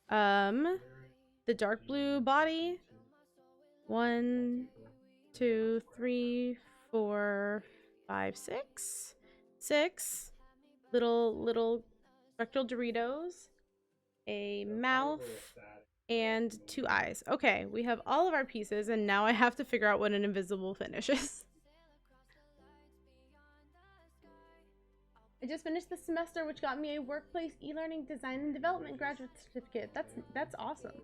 the dark blue body. 1, 2, 3, 4, 5, 6. 6 little spectral Doritos, a mouth, and 2 eyes. Okay, we have all of our pieces, and now I have to figure out what an invisible finish is. I just finished the semester, which got me a workplace e-learning design and development graduate certificate. That's awesome.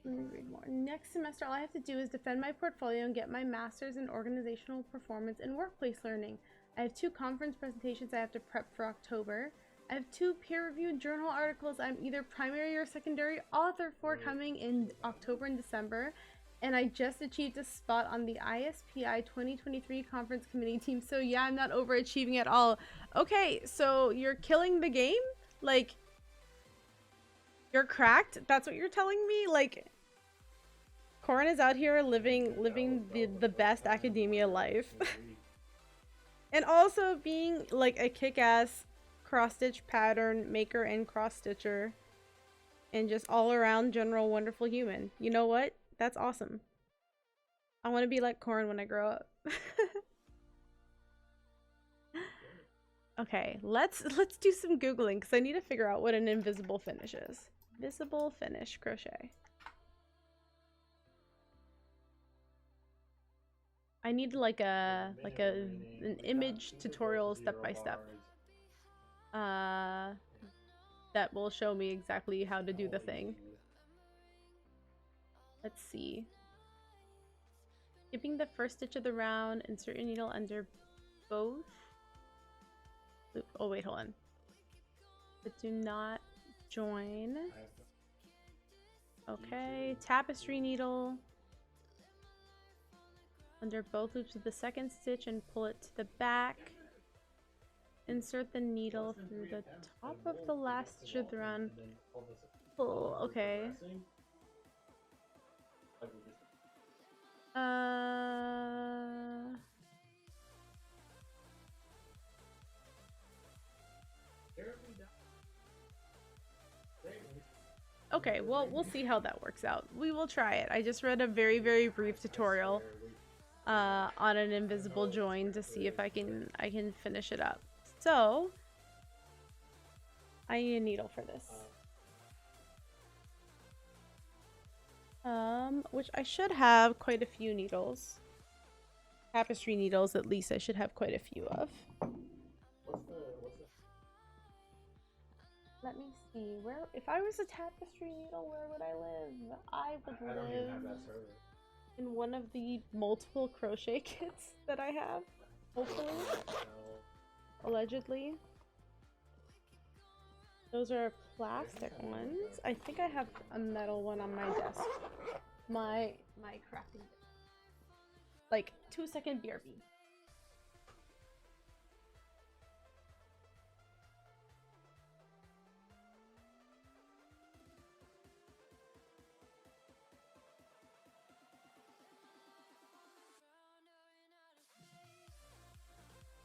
Let me read more. Next semester, all I have to do is defend my portfolio and get my master's in organizational performance and workplace learning. I have 2 conference presentations I have to prep for October. I have 2 peer-reviewed journal articles I'm either primary or secondary author for coming in October and December. And I just achieved a spot on the ISPI 2023 conference committee team. So yeah, I'm not overachieving at all. Okay, so you're killing the game? Like, you're cracked? That's what you're telling me? Like, Corin is out here living the best academia life. And also being like a kick-ass cross-stitch pattern maker and cross-stitcher. and just all around general wonderful human. You know what? That's awesome. I want to be like Corn when I grow up. Okay, let's do some Googling because I need to figure out what an invisible finish is. Visible finish crochet. I need like an image tutorial step by step. That will show me exactly how to do the thing. Let's see. Skipping the first stitch of the round, insert your needle under both. Oh wait, hold on. But do not join. Okay, tapestry needle under both loops of the second stitch and pull it to the back. Insert the needle through the top of the last stitch of the round. Pull. Okay. Okay, well, we'll see how that works out. We will try it. I just read a very, very brief tutorial on an invisible join to see if I can finish it up. So, I need a needle for this. Which I should have quite a few needles. Tapestry needles, at least, I should have quite a few of. Let me see. Where, if I was a tapestry needle, where would I live? I would live in one of the multiple crochet kits that I have. Hopefully. Allegedly. Those are plastic ones. I think I have a metal one on my desk. My crafting. Like 2-second BRB.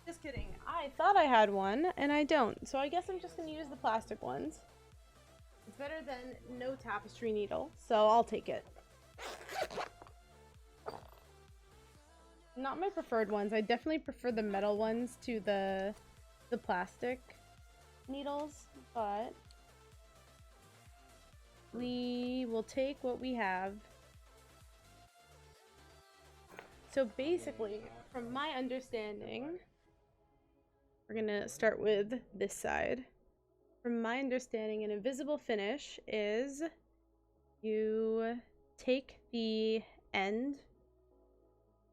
Just kidding. I thought I had one, and I don't. So I guess I'm just gonna use the plastic ones. It's better than no tapestry needle, so I'll take it. Not my preferred ones. I definitely prefer the metal ones to the plastic needles, but we will take what we have. So basically, from my understanding, we're gonna start with this side. From my understanding, an invisible finish is you take the end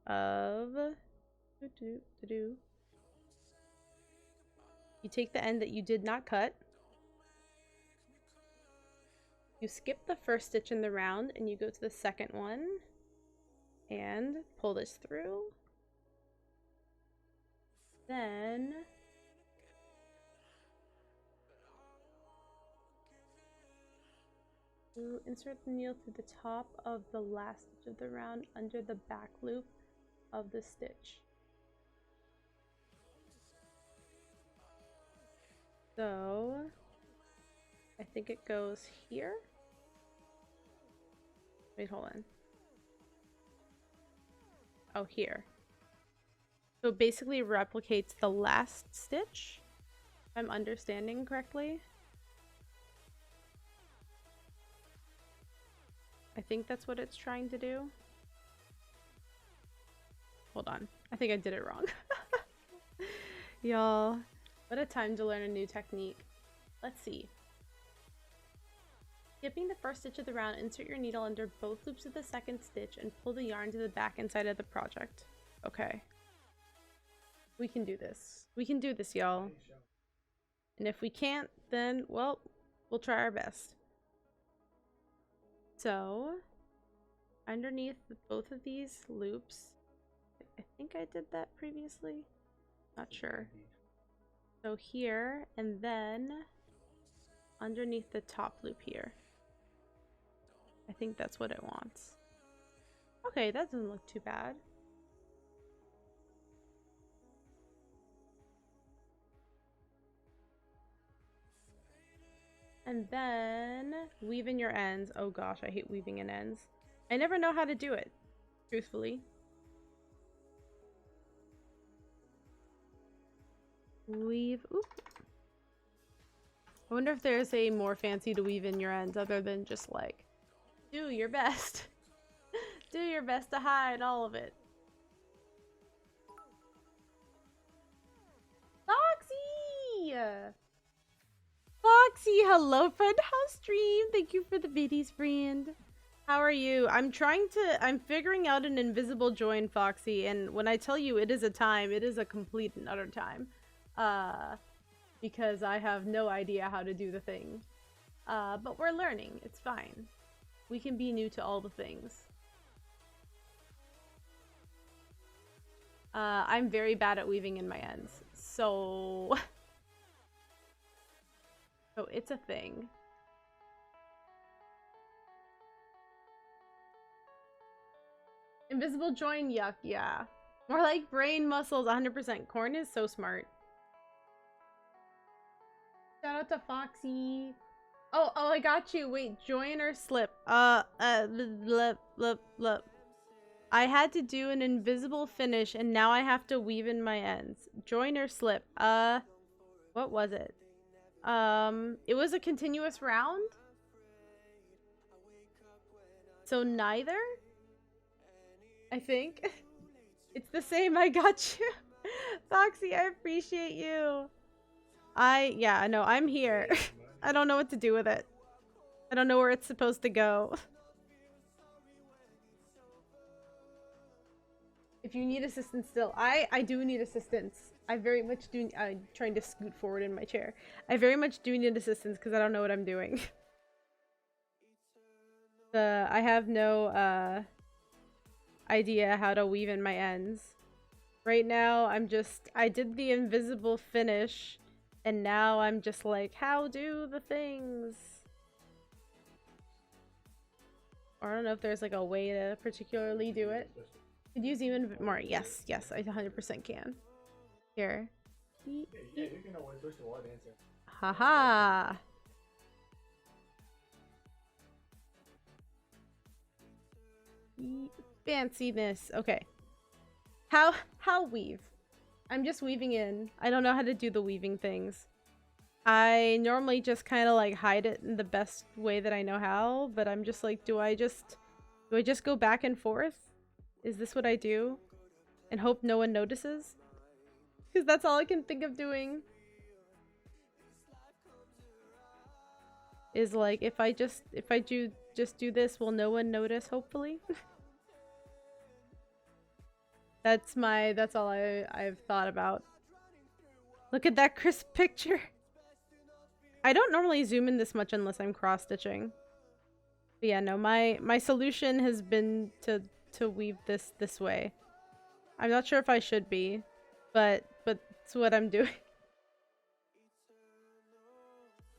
of you take the end that you did not cut, you skip the first stitch in the round and you go to the second one and pull this through. Then you insert the needle through the top of the last stitch of the round under the back loop of the stitch. So I think it goes here. Wait, hold on. Oh, here. So it basically replicates the last stitch, if I'm understanding correctly. I think that's what it's trying to do. Hold on. I think I did it wrong. Y'all, what a time to learn a new technique. Let's see. Skipping the first stitch of the round, insert your needle under both loops of the second stitch and pull the yarn to the back inside of the project. Okay. We can do this. We can do this, y'all. And if we can't, then, well, we'll try our best. So, underneath both of these loops, I think I did that previously. Not sure. So here, and then underneath the top loop here. I think that's what it wants. Okay, that doesn't look too bad. And then weave in your ends. Oh gosh, I hate weaving in ends. I never know how to do it, truthfully. Weave. Oop. I wonder if there's a more fancy to weave in your ends other than just like, do your best. Do your best to hide all of it. Foxy! Foxy, hello friend, how's stream? Thank you for the biddies, friend. How are you? I'm figuring out an invisible join, Foxy, and when I tell you it is a time, it is a complete and utter time. Because I have no idea how to do the thing. But we're learning, it's fine. We can be new to all the things. I'm very bad at weaving in my ends, so... Oh, it's a thing. Invisible join, yuck, yeah. More like brain muscles, 100%. Corn is so smart. Shout out to Foxy. Oh, I got you. Wait, join or slip? I had to do an invisible finish and now I have to weave in my ends. Join or slip? What was it? It was a continuous round? So neither? I think. It's the same, I got you. Foxy, I appreciate you. Yeah, no, I'm here. I don't know what to do with it. I don't know where it's supposed to go. If you need assistance still, I do need assistance. I very much do. I'm trying to scoot forward in my chair. I very much do need assistance because I don't know what I'm doing. I have no idea how to weave in my ends. Right now, I did the invisible finish, and now I'm just like, how do the things? Or I don't know if there's like a way to particularly do it. Could use even more. Yes, I 100% can. Here. Yeah, you can always switch to wall dancer. Haha. Fanciness. Okay. How weave? I'm just weaving in. I don't know how to do the weaving things. I normally just kind of like hide it in the best way that I know how, but I'm just like, do I just go back and forth? Is this what I do? And hope no one notices? Because that's all I can think of doing. Is like, if I just do this, will no one notice, hopefully? That's all I've thought about. Look at that crisp picture. I don't normally zoom in this much unless I'm cross-stitching. But yeah, no, my solution has been to weave this way. I'm not sure if I should be, but it's what I'm doing.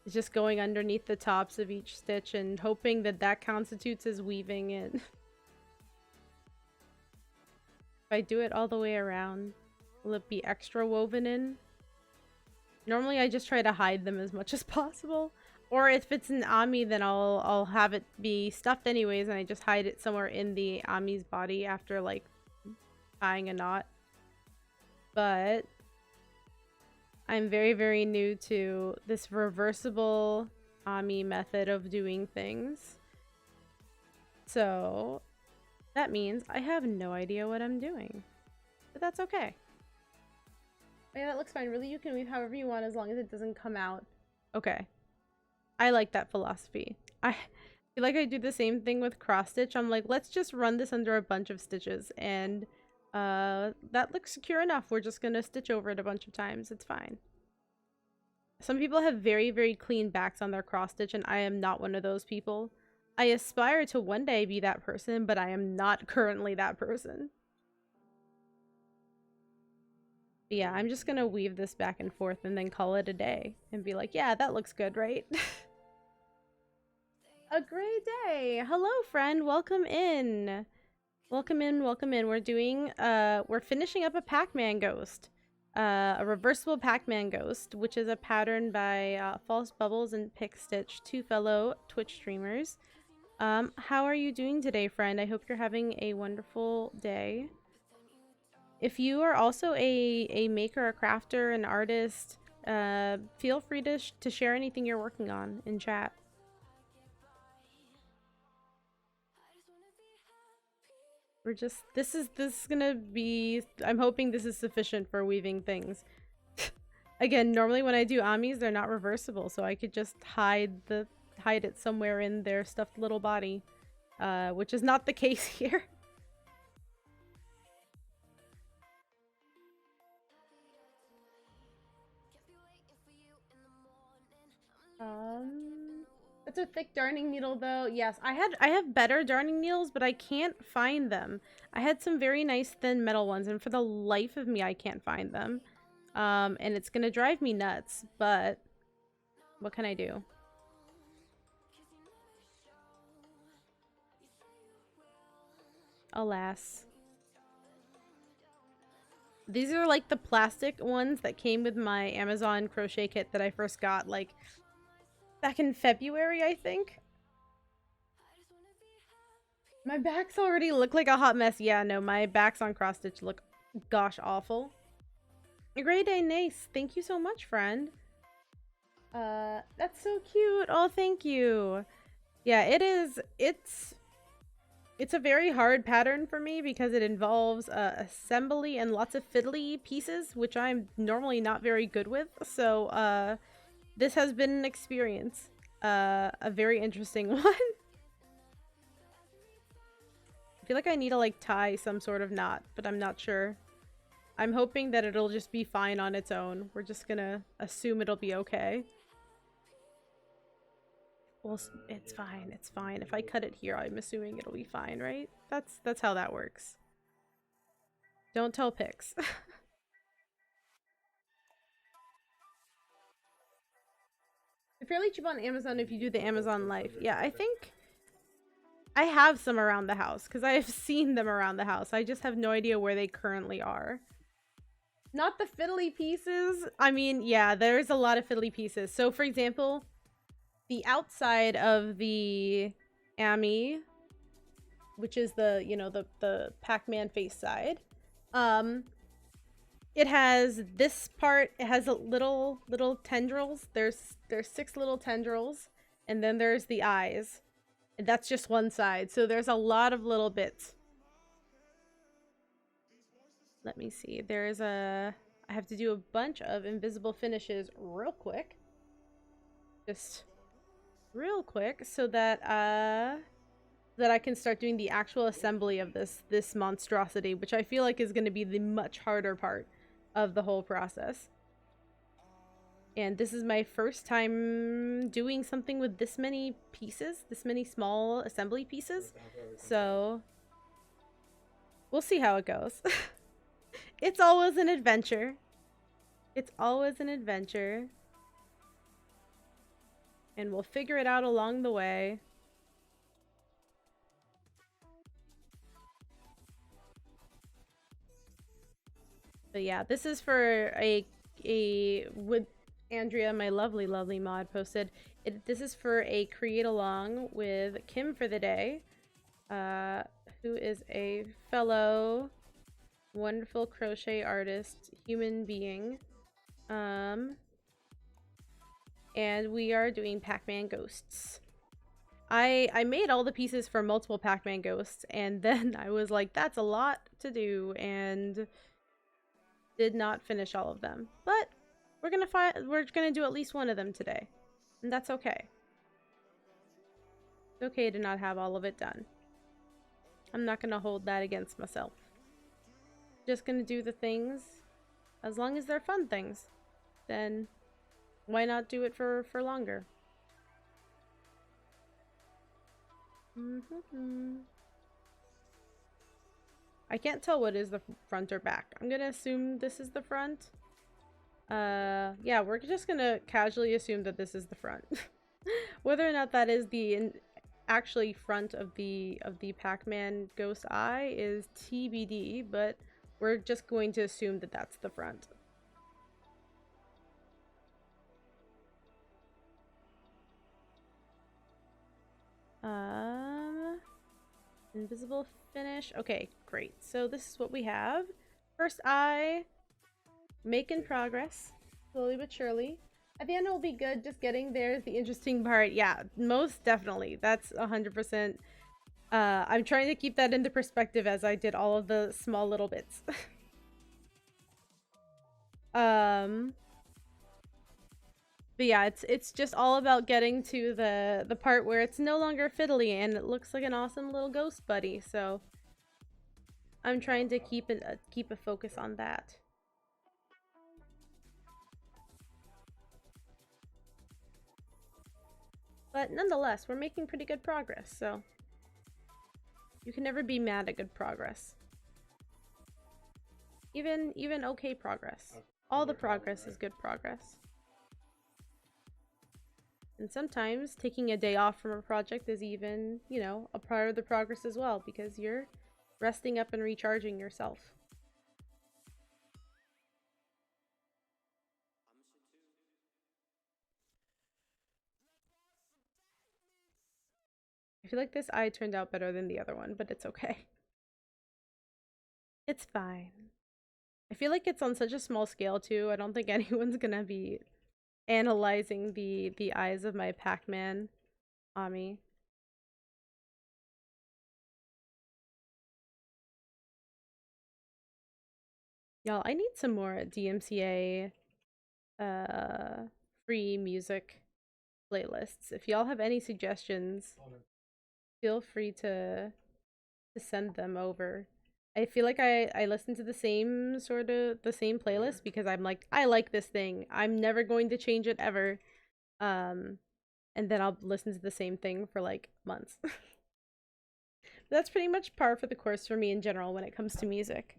It's just going underneath the tops of each stitch and hoping that constitutes as weaving in. If I do it all the way around, will it be extra woven in? Normally I just try to hide them as much as possible. Or if it's an Ami, then I'll have it be stuffed anyways and I just hide it somewhere in the Ami's body after like tying a knot. But I'm very, very new to this reversible Ami method of doing things. So that means I have no idea what I'm doing. But that's okay. Yeah, that looks fine. Really, you can weave however you want as long as it doesn't come out. Okay. I like that philosophy. I feel like I do the same thing with cross stitch. I'm like, let's just run this under a bunch of stitches and that looks secure enough. We're just gonna stitch over it a bunch of times. It's fine. Some people have very, very clean backs on their cross stitch and I am not one of those people. I aspire to one day be that person, but I am not currently that person. But yeah, I'm just gonna weave this back and forth and then call it a day and be like, yeah, that looks good, right? A great day. Hello, friend. Welcome in. Welcome in, welcome in. We're doing, we're finishing up a Pac-Man ghost. A reversible Pac-Man ghost, which is a pattern by False Bubbles and Pick Stitch, two fellow Twitch streamers. How are you doing today, friend? I hope you're having a wonderful day. If you are also a maker, a crafter, an artist, feel free to share anything you're working on in chat. We're just this is gonna be, I'm hoping this is sufficient for weaving things. Again, normally when I do amis, they're not reversible, so I could just hide it somewhere in their stuffed little body, which is not the case here. It's a thick darning needle though. Yes, I have better darning needles, but I can't find them. I had some very nice thin metal ones, and for the life of me, I can't find them. And it's gonna drive me nuts, but what can I do? Alas. These are like the plastic ones that came with my Amazon crochet kit that I first got, like, back in February, I think. My backs already look like a hot mess. Yeah, no, my backs on cross stitch look gosh awful. Great day, Nace. Thank you so much, friend. That's so cute. Oh, thank you. Yeah, it's a very hard pattern for me because it involves assembly and lots of fiddly pieces, which I'm normally not very good with. So, this has been an experience. A very interesting one. I feel like I need to like tie some sort of knot, but I'm not sure. I'm hoping that it'll just be fine on its own. We're just gonna assume it'll be okay. Well, it's fine. It's fine. If I cut it here, I'm assuming it'll be fine, right? That's how that works. Don't tell Pix. They're fairly cheap on Amazon if you do the Amazon Life. Yeah, I think I have some around the house because I have seen them around the house. I just have no idea where they currently are. Not the fiddly pieces. I mean, yeah, there's a lot of fiddly pieces. So, for example, the outside of the Ami, which is the, you know, the Pac-Man face side, it has this part. It has a little tendrils. There's 6 little tendrils, and then there's the eyes. And that's just one side. So there's a lot of little bits. Let me see. I have to do a bunch of invisible finishes real quick. Just real quick so that I can start doing the actual assembly of this monstrosity, which I feel like is going to be the much harder part of the whole process. And this is my first time doing something with this many pieces, this many small assembly pieces. So we'll see how it goes. It's always an adventure. It's always an adventure. And we'll figure it out along the way. But yeah, this is for with Andrea, my lovely mod, posted. This is for a create along with Kim for the day, who is a fellow wonderful crochet artist, human being. And we are doing Pac-Man ghosts. I made all the pieces for multiple Pac-Man ghosts, and then I was like, that's a lot to do, and did not finish all of them. But we're gonna do at least one of them today. And that's okay. It's okay to not have all of it done. I'm not gonna hold that against myself. Just gonna do the things as long as they're fun things. Then why not do it for longer? I can't tell what is the front or back. I'm gonna assume this is the front. Yeah, we're just gonna casually assume that this is the front. Whether or not that is the actually front of the Pac-Man ghost eye is TBD, but we're just going to assume that that's the front. Invisible finish. Okay, great. So this is what we have. First eye, making progress, slowly but surely. At the end, it will be good. Just getting there is the interesting part. Yeah, most definitely. That's 100%. I'm trying to keep that into perspective as I did all of the small little bits. um, but yeah, it's just all about getting to the part where it's no longer fiddly and it looks like an awesome little ghost buddy. So I'm trying to keep a focus on that. But nonetheless, we're making pretty good progress, so you can never be mad at good progress. Even okay progress. All the progress is good progress. And sometimes taking a day off from a project is even, you know, a part of the progress as well, because you're resting up and recharging yourself. I feel like this eye turned out better than the other one, but it's okay. It's fine. I feel like it's on such a small scale too. I don't think anyone's gonna be analyzing the eyes of my Pac-Man Ami. Y'all, I need some more DMCA free music playlists. If y'all have any suggestions, feel free to send them over. I feel like I listen to the same playlist because I'm like, I like this thing. I'm never going to change it ever. Um and then I'll listen to the same thing for like months. That's pretty much par for the course for me in general when it comes to music.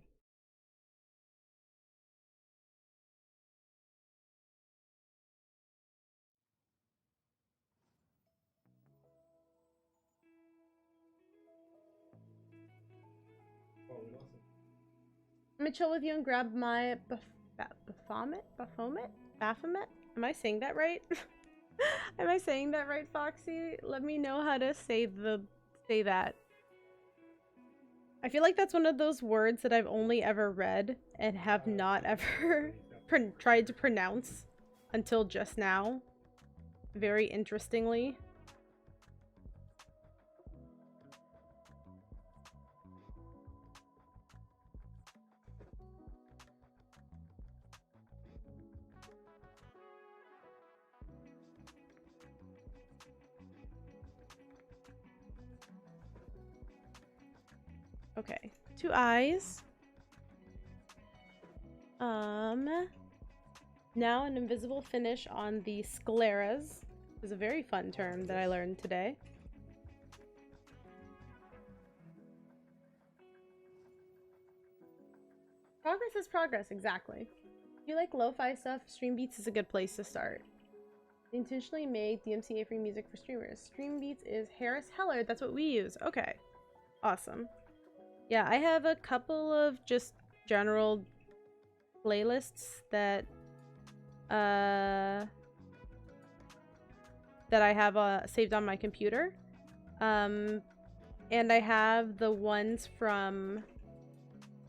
Oh, we lost it. I'm gonna chill with you and grab my Baphomet? Am I saying that right? Am I saying that right, Foxy? Let me know how to say that. I feel like that's one of those words that I've only ever read and have not ever tried to pronounce until just now. Very interestingly. Okay, 2 eyes. Now an invisible finish on the scleras. It was a very fun term that I learned today. Progress is progress, exactly. If you like lo-fi stuff, Stream Beats is a good place to start. They intentionally made DMCA free music for streamers. Stream Beats is Harris Heller, that's what we use. Okay, awesome. Yeah, I have a couple of just general playlists that I have saved on my computer. And I have the ones from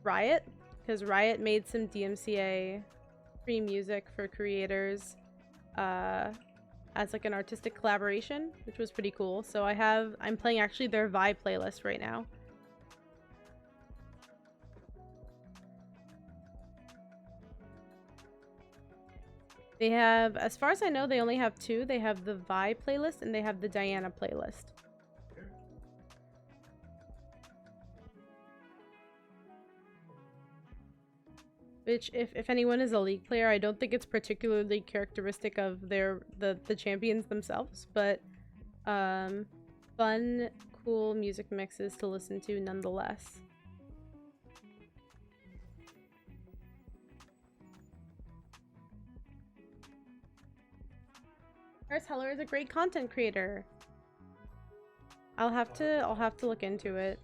Riot, because Riot made some DMCA free music for creators as like an artistic collaboration, which was pretty cool. So I'm playing actually their Vi playlist right now. They have, as far as I know, they only have 2. They have the Vi playlist and they have the Diana playlist. Which, if anyone is a League player, I don't think it's particularly characteristic of the champions themselves, but fun, cool music mixes to listen to nonetheless. Harris Heller is a great content creator. I'll have to look into it.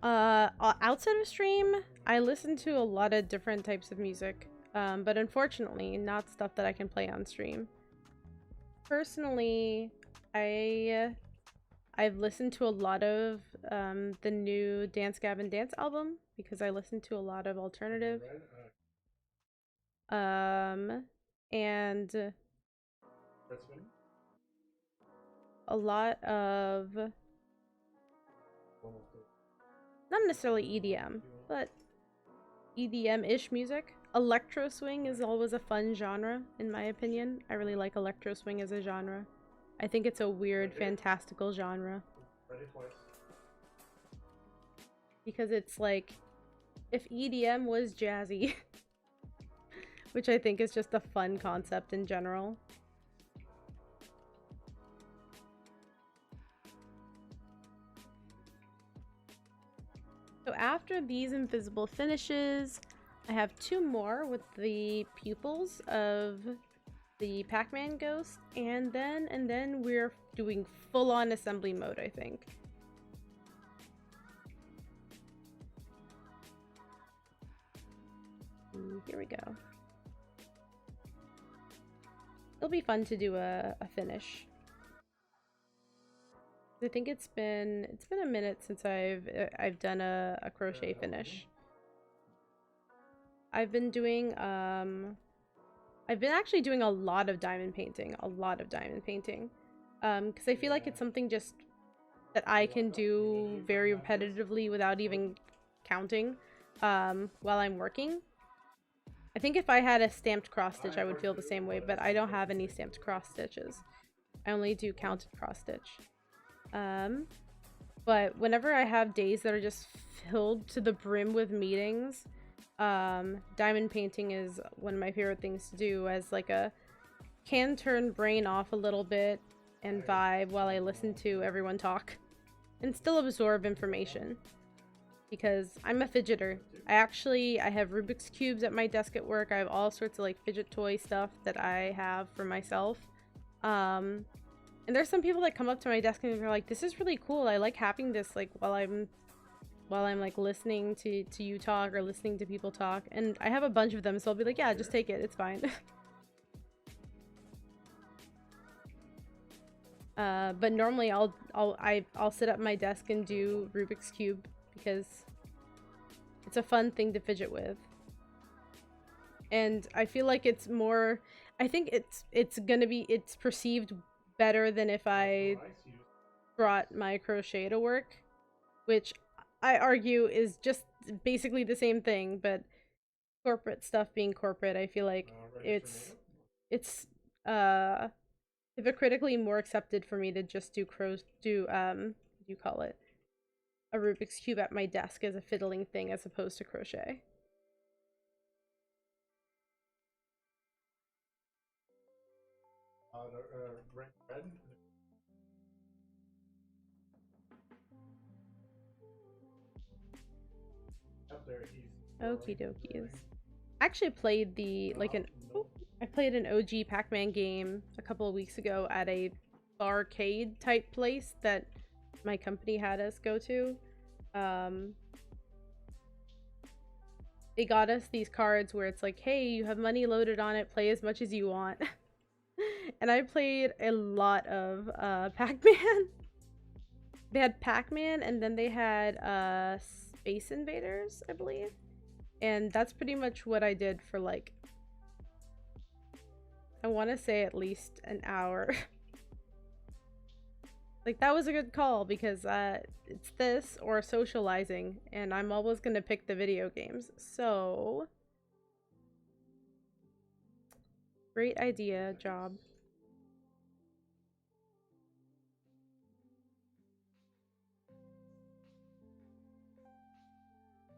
Outside of stream, I listen to a lot of different types of music, but unfortunately, not stuff that I can play on stream. Personally, I've listened to a lot of the new Dance Gavin Dance album because I listen to a lot of alternative. Um, and a lot of not necessarily EDM, but EDM-ish music. Electro swing is always a fun genre, in my opinion. I really like electro swing as a genre. I think it's a weird, fantastical genre. Because it's like, if EDM was jazzy, which I think is just a fun concept in general. So after these invisible finishes, I have two more with the pupils of the Pac-Man ghost, and then we're doing full-on assembly mode, I think. Here we go. It'll be fun to do a finish. I think it's been a minute since I've done a crochet finish. I've been actually doing a lot of diamond painting, because I feel like it's something just that I can do very repetitively without even counting while I'm working. I think if I had a stamped cross stitch, I would feel the same way, but I don't have any stamped cross stitches. I only do counted cross stitch. But whenever I have days that are just filled to the brim with meetings, diamond painting is one of my favorite things to do, as like can turn brain off a little bit and vibe while I listen to everyone talk and still absorb information, because I'm a fidgeter. I have Rubik's cubes at my desk at work. I have all sorts of like fidget toy stuff that I have for myself. And there's some people that come up to my desk and they're like, "This is really cool. I like having this like while I'm like listening to you talk or listening to people talk." And I have a bunch of them, so I'll be like, "Yeah, just take it. It's fine." But normally I'll sit at my desk and do Rubik's cube because it's a fun thing to fidget with. And I feel like it's more, I think it's perceived better than if I brought my crochet to work, which I argue is just basically the same thing, but corporate stuff being corporate, I feel like it's hypocritically more accepted for me to just do what do you call it? A Rubik's cube at my desk as a fiddling thing as opposed to crochet. Okie dokies. I actually played I played an OG Pac-Man game a couple of weeks ago at a barcade type place that my company had us go to. They got us these cards where it's like, hey, you have money loaded on it, play as much as you want. And I played a lot of Pac-Man. They had Pac-Man, and then they had Space Invaders, I believe. And that's pretty much what I did for like, I want to say at least an hour. Like, that was a good call because it's this or socializing, and I'm always gonna pick the video games. So, great idea, job.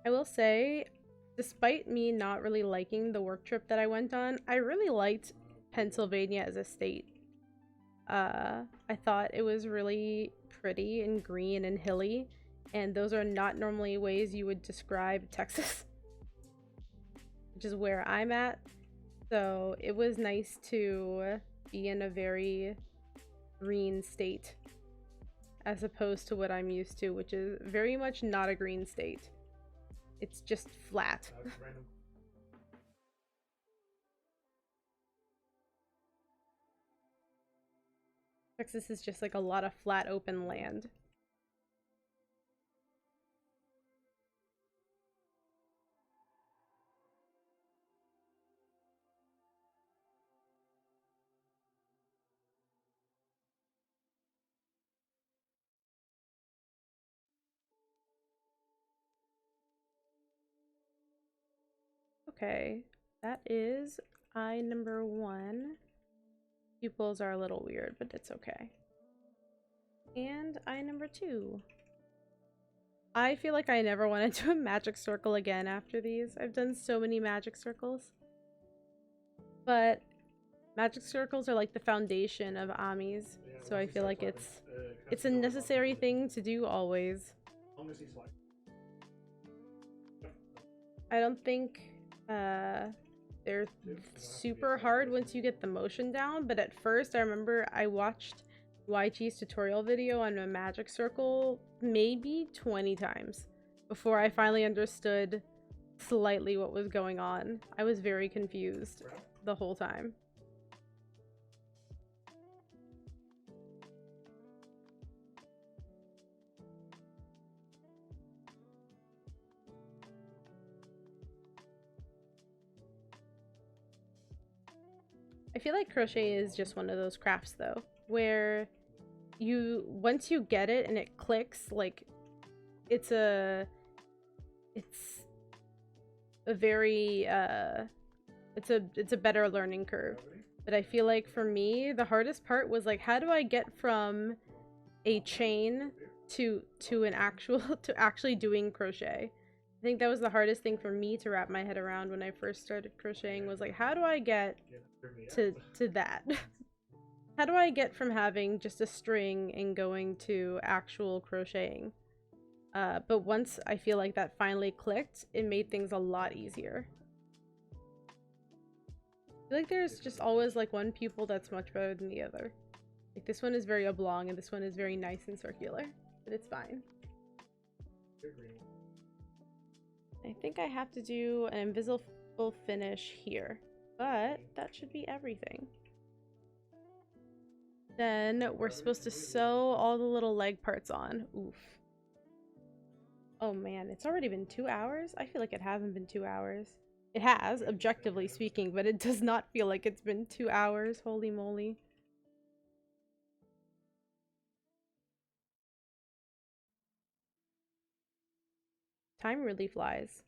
I will say, despite me not really liking the work trip that I went on, I really liked Pennsylvania as a state. I thought it was really pretty and green and hilly, and those are not normally ways you would describe Texas, which is where I'm at. So it was nice to be in a very green state as opposed to what I'm used to, which is very much not a green state. It's just flat. Texas is just like a lot of flat open land. Okay, that is eye number 1. Pupils are a little weird, but it's okay. And eye number 2. I feel like I never want to do a magic circle again after these. I've done so many magic circles. But magic circles are like the foundation of Amis, so I feel like it's a necessary thing to do always. I don't think they're super hard once you get the motion down, but at first I remember I watched YG's tutorial video on a magic circle maybe 20 times before I finally understood slightly what was going on. I was very confused the whole time. I feel like crochet is just one of those crafts though, where once you get it and it clicks, like it's a very it's a better learning curve. But I feel like for me, the hardest part was like, how do I get from a chain to an actual to actually doing crochet? I think that was the hardest thing for me to wrap my head around when I first started crocheting, was like, how do I get to that? How do I get from having just a string and going to actual crocheting? But once I feel like that finally clicked, it made things a lot easier. I feel like there's just always like one pupil that's much better than the other. Like this one is very oblong and this one is very nice and circular, but it's fine. I think I have to do an invisible finish here, but that should be everything. Then we're supposed to sew all the little leg parts on. Oof. Oh man, it's already been 2 hours? I feel like it hasn't been 2 hours. It has, objectively speaking, but it does not feel like it's been 2 hours. Holy moly. Time really flies.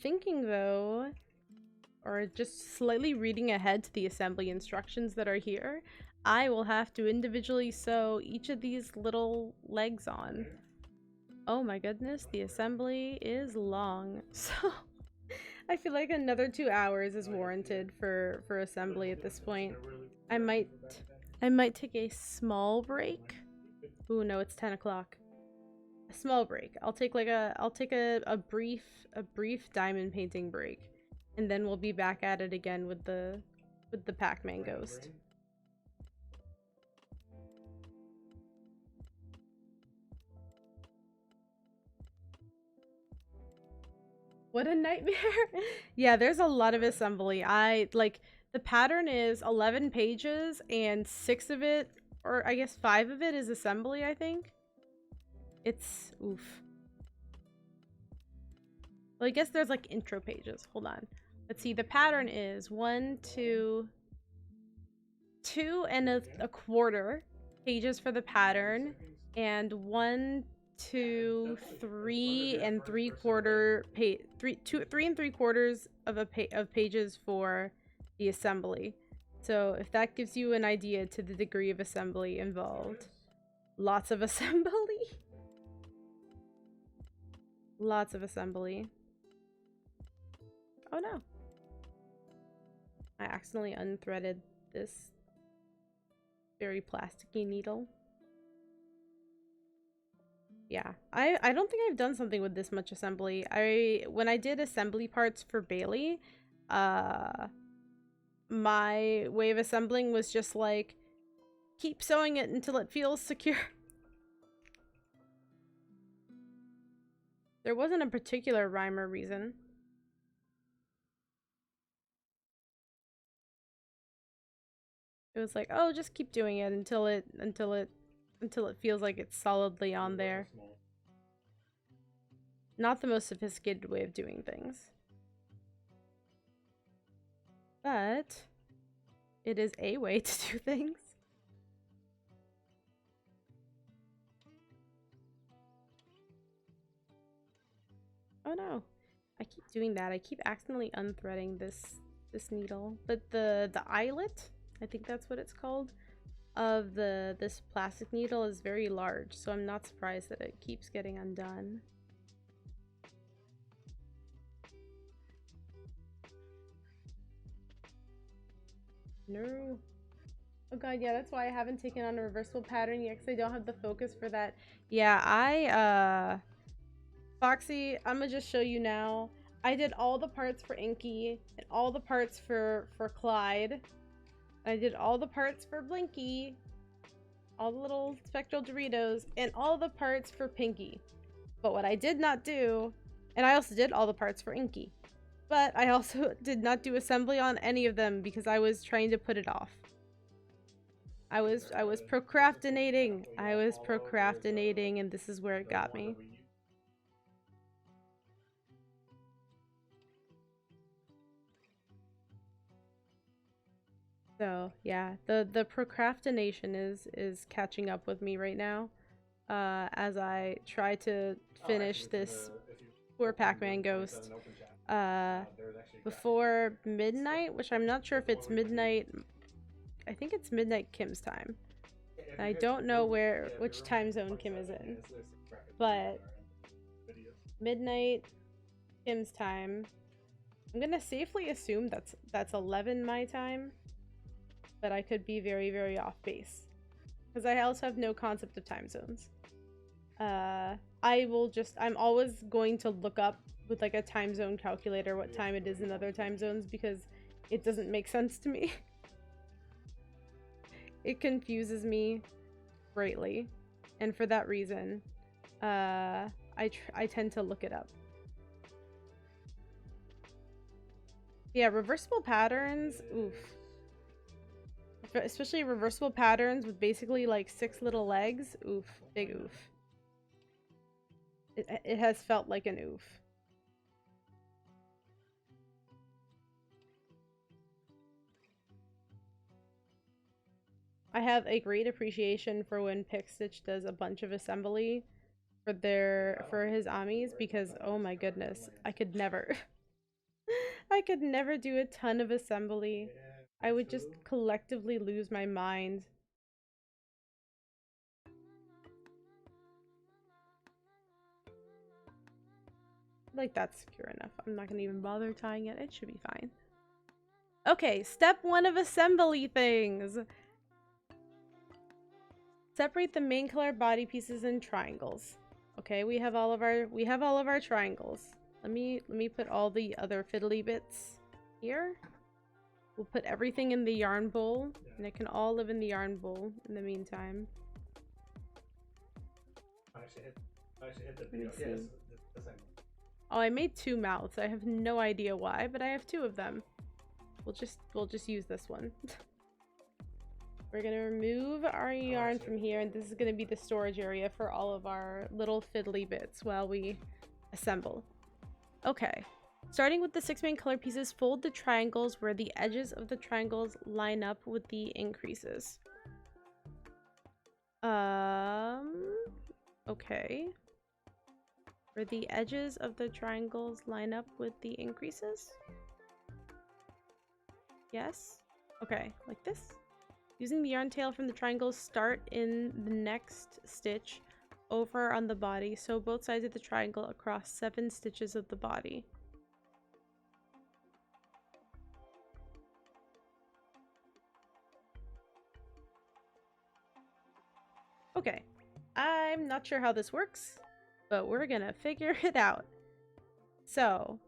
Thinking though, or just slightly reading ahead to the assembly instructions that are here, I will have to individually sew each of these little legs on. Oh my goodness, the assembly is long. So I feel like another 2 hours is warranted for assembly at this point. I might take a small break. Ooh, no, it's 10 o'clock. A small break. I'll take a brief diamond painting break, and then we'll be back at it again with the Pac-Man ghost. What a nightmare. Yeah, there's a lot of assembly. The pattern is 11 pages and 6 of it, or I guess 5 of it, is assembly, I think. It's oof. Well, I guess there's like intro pages. Hold on. Let's see. The pattern is 1, 2, 2 and a quarter pages for the pattern, and 1, 2, 3 and 3/4 3 and 3/4 of pages for the assembly. So if that gives you an idea to the degree of assembly involved. Lots of assembly. Lots of assembly. Oh no. I accidentally unthreaded this very plasticky needle. Yeah, I don't think I've done something with this much assembly. When I did assembly parts for Bailey, my way of assembling was just like, keep sewing it until it feels secure. There wasn't a particular rhyme or reason. It was like, oh, just keep doing it until it feels like it's solidly on there. Not the most sophisticated way of doing things. But it is a way to do things. Oh no. I keep doing that. I keep accidentally unthreading this needle. But the eyelet, I think that's what it's called, of this plastic needle is very large, so I'm not surprised that it keeps getting undone. No. Oh god, yeah, that's why I haven't taken on a reversible pattern yet, because I don't have the focus for that. Yeah, Foxy, I'm gonna just show you now. I did all the parts for Inky, and all the parts for Clyde. I did all the parts for Blinky, all the little spectral Doritos, and all the parts for Pinky. But what I did not do, and I also did all the parts for Inky, but I also did not do assembly on any of them because I was trying to put it off. I was procrastinating. I was procrastinating, and this is where it got me. So yeah, the procrastination is catching up with me right now, as I try to finish this poor Pac-Man ghost before midnight, which I'm not sure if it's midnight. I think it's midnight Kim's time. And I don't know which time zone Kim is in, but midnight Kim's time. I'm gonna safely assume that's 11 my time, but I could be very, very off base because I also have no concept of time zones. I'm always going to look up with like a time zone calculator what time it is in other time zones because it doesn't make sense to me. It confuses me greatly, and for that reason, I tend to look it up. Yeah, reversible patterns, oof. Especially reversible patterns with basically like 6 little legs, oof, big oof. It has felt like an oof. I have a great appreciation for when Pickstitch does a bunch of assembly for his Amis because oh my goodness, I could never. I could never do a ton of assembly. I would just collectively lose my mind. Like, that's secure enough. I'm not gonna even bother tying it. It should be fine. Okay, step 1 of assembly things. Separate the main color body pieces in triangles. Okay, we have all of our triangles. Let me put all the other fiddly bits here. We'll put everything in the yarn bowl, and it can all live in the yarn bowl in the meantime. Let me see. Oh, I made 2 mouths. I have no idea why, but I have 2 of them. We'll just use this one. We're gonna remove our yarn from here, and this is gonna be the storage area for all of our little fiddly bits while we assemble. Okay. Starting with the 6 main color pieces, fold the triangles where the edges of the triangles line up with the increases. Okay. Where the edges of the triangles line up with the increases? Yes? Okay, like this. Using the yarn tail from the triangles, start in the next stitch over on the body, sew both sides of the triangle across 7 stitches of the body. Okay, I'm not sure how this works, but we're gonna figure it out. So,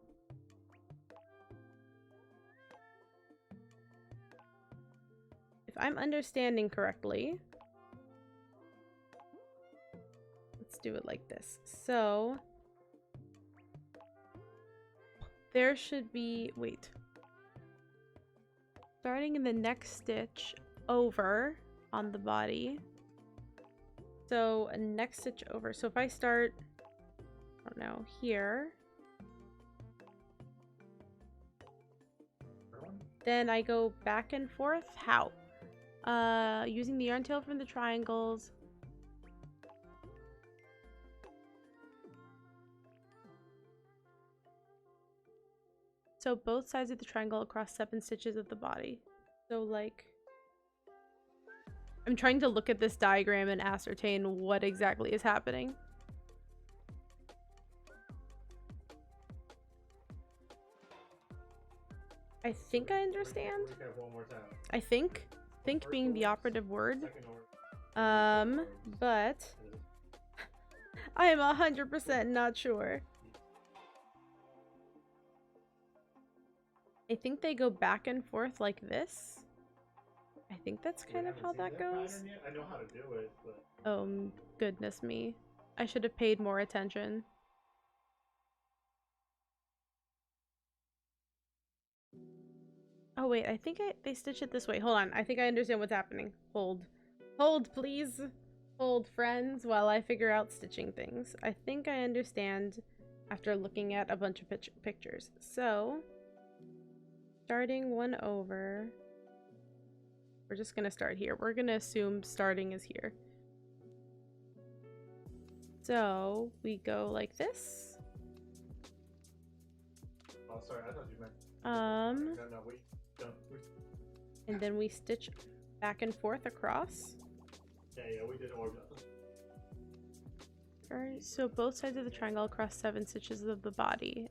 I'm understanding correctly, let's do it like this. So there should be, wait, starting in the next stitch over on the body. So a next stitch over. So if I start, I don't know, here, then I go back and forth. How? Using the yarn tail from the triangles. So both sides of the triangle across 7 stitches of the body. So like, I'm trying to look at this diagram and ascertain what exactly is happening. I think I understand. One more time. I think being the operative word. But I am 100% not sure. I think they go back and forth like this. I think that's kind of how that goes. I know how to do it, but... Oh, goodness me. I should have paid more attention. Oh wait, I think they stitch it this way. Hold on, I think I understand what's happening. Hold. Hold, please. Hold, friends, while I figure out stitching things. I think I understand after looking at a bunch of pictures. So, starting one over... We're just gonna start here. We're gonna assume starting is here. So, we go like this. Oh, sorry, I thought you meant... No, wait. Don't. And then we stitch back and forth across. Yeah, we did order. Alright, so both sides of the triangle across 7 stitches of the body.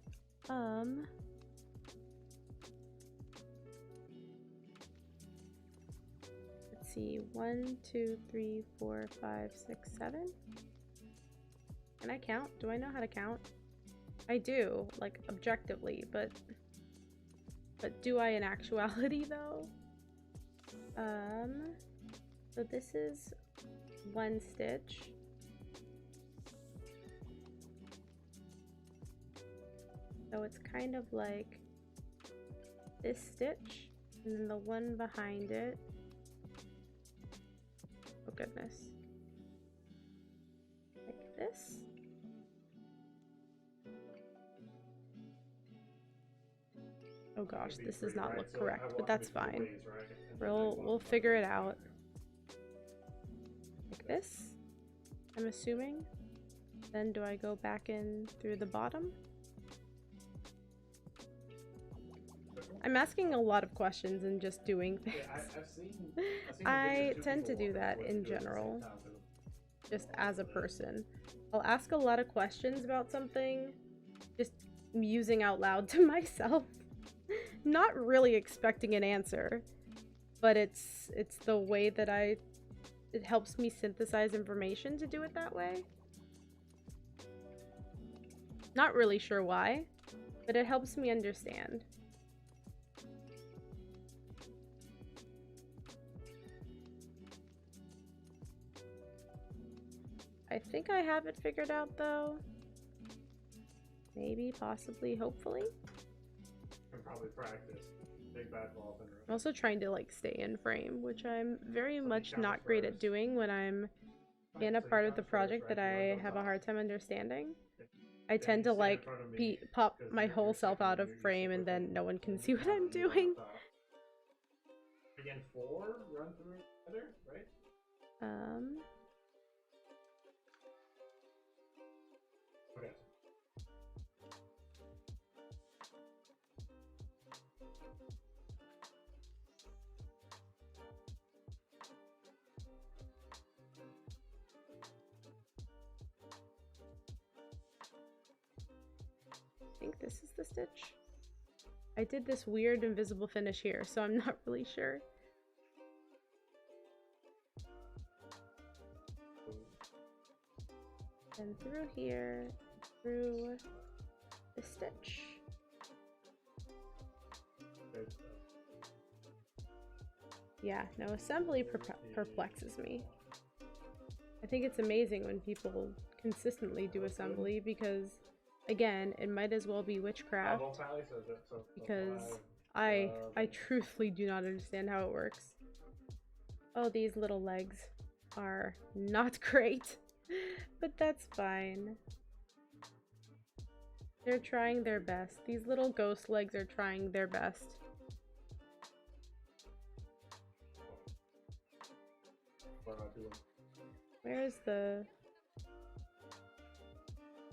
Let's see, 1, 2, 3, 4, 5, 6, 7. Can I count? Do I know how to count? I do, like objectively, but do I in actuality though? So this is 1 stitch. So it's kind of like this stitch, and then the one behind it. Oh goodness. Like this. Oh gosh, this does not look correct, but that's fine. We'll figure it out. Like this, I'm assuming. Then do I go back in through the bottom? I'm asking a lot of questions and just doing things. I tend to do that in general, just as a person. I'll ask a lot of questions about something, just musing out loud to myself. Not really expecting an answer, but it's the way that it helps me synthesize information to do it that way. Not really sure why, but it helps me understand. I think I have it figured out though. Maybe, possibly, hopefully. Can probably practice. Big bad ball. I'm also trying to like stay in frame, which I'm very much not great at doing when I'm in a part of the project that I have a hard time understanding. I tend to like pop my whole self out of frame and then no one can see what I'm doing. Again, 4 run through together, right? Okay. I think this is the stitch. I did this weird invisible finish here, so I'm not really sure. And through here, through the stitch. Yeah, no, assembly perplexes me. I think it's amazing when people consistently do assembly because, again, it might as well be witchcraft. Because I truthfully do not understand how it works. Oh, these little legs are not great, but that's fine. They're trying their best. These little ghost legs are trying their best. Where's the... Is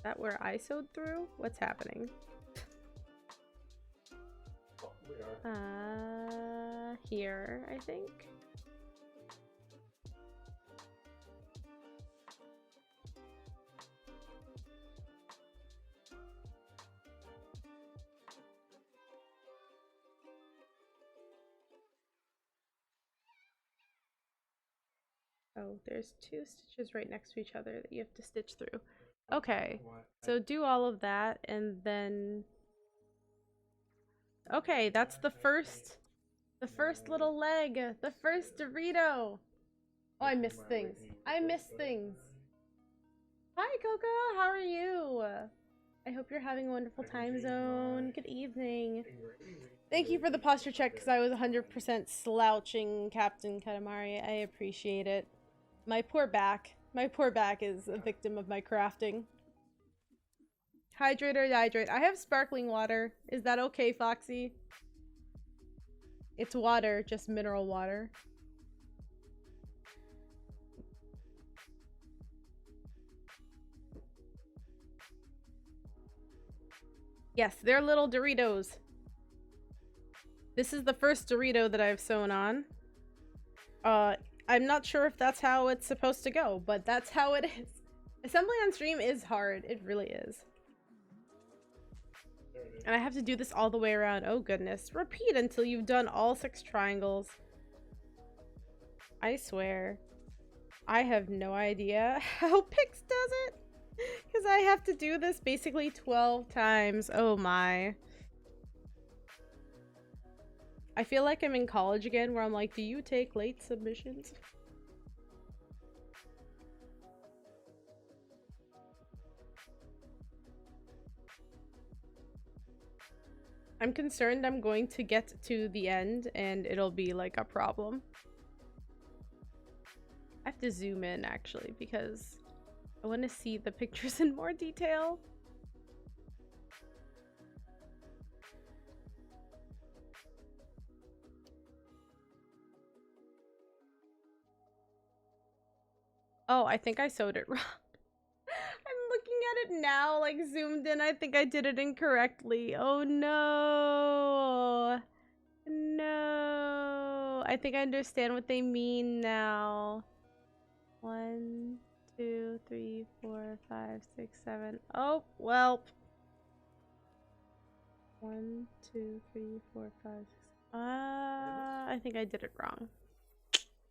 that where I sewed through? What's happening? Here, I think. Oh, there's two stitches right next to each other that you have to stitch through. Okay, so do all of that and then... Okay, that's the first little leg, the first Dorito. Oh, I missed things. I missed things. Hi, Coco. How are you? I hope you're having a wonderful time zone. Good evening. Thank you for the posture check because I was 100% slouching, Captain Katamari. I appreciate it. My poor back. My poor back is a victim of my crafting. Hydrate or dehydrate. I have sparkling water. Is that okay, Foxy? It's water, just mineral water. Yes, they're little Doritos. This is the first Dorito that I've sewn on. I'm not sure if that's how it's supposed to go, but that's how it is. Assembly on stream is hard. It really is. And I have to do this all the way around. Oh goodness. Repeat until you've done all 6 triangles. I swear. I have no idea how Pix does it. Because I have to do this basically 12 times. Oh my. I feel like I'm in college again where I'm like, do you take late submissions? I'm concerned I'm going to get to the end and it'll be like a problem. I have to zoom in actually because I want to see the pictures in more detail. Oh, I think I sewed it wrong. I'm looking at it now, like zoomed in. I think I did it incorrectly. Oh no. No. I think I understand what they mean now. 1, 2, 3, 4, 5, 6, 7. Oh, well. 1, 2, 3, 4, 5, 6. I think I did it wrong.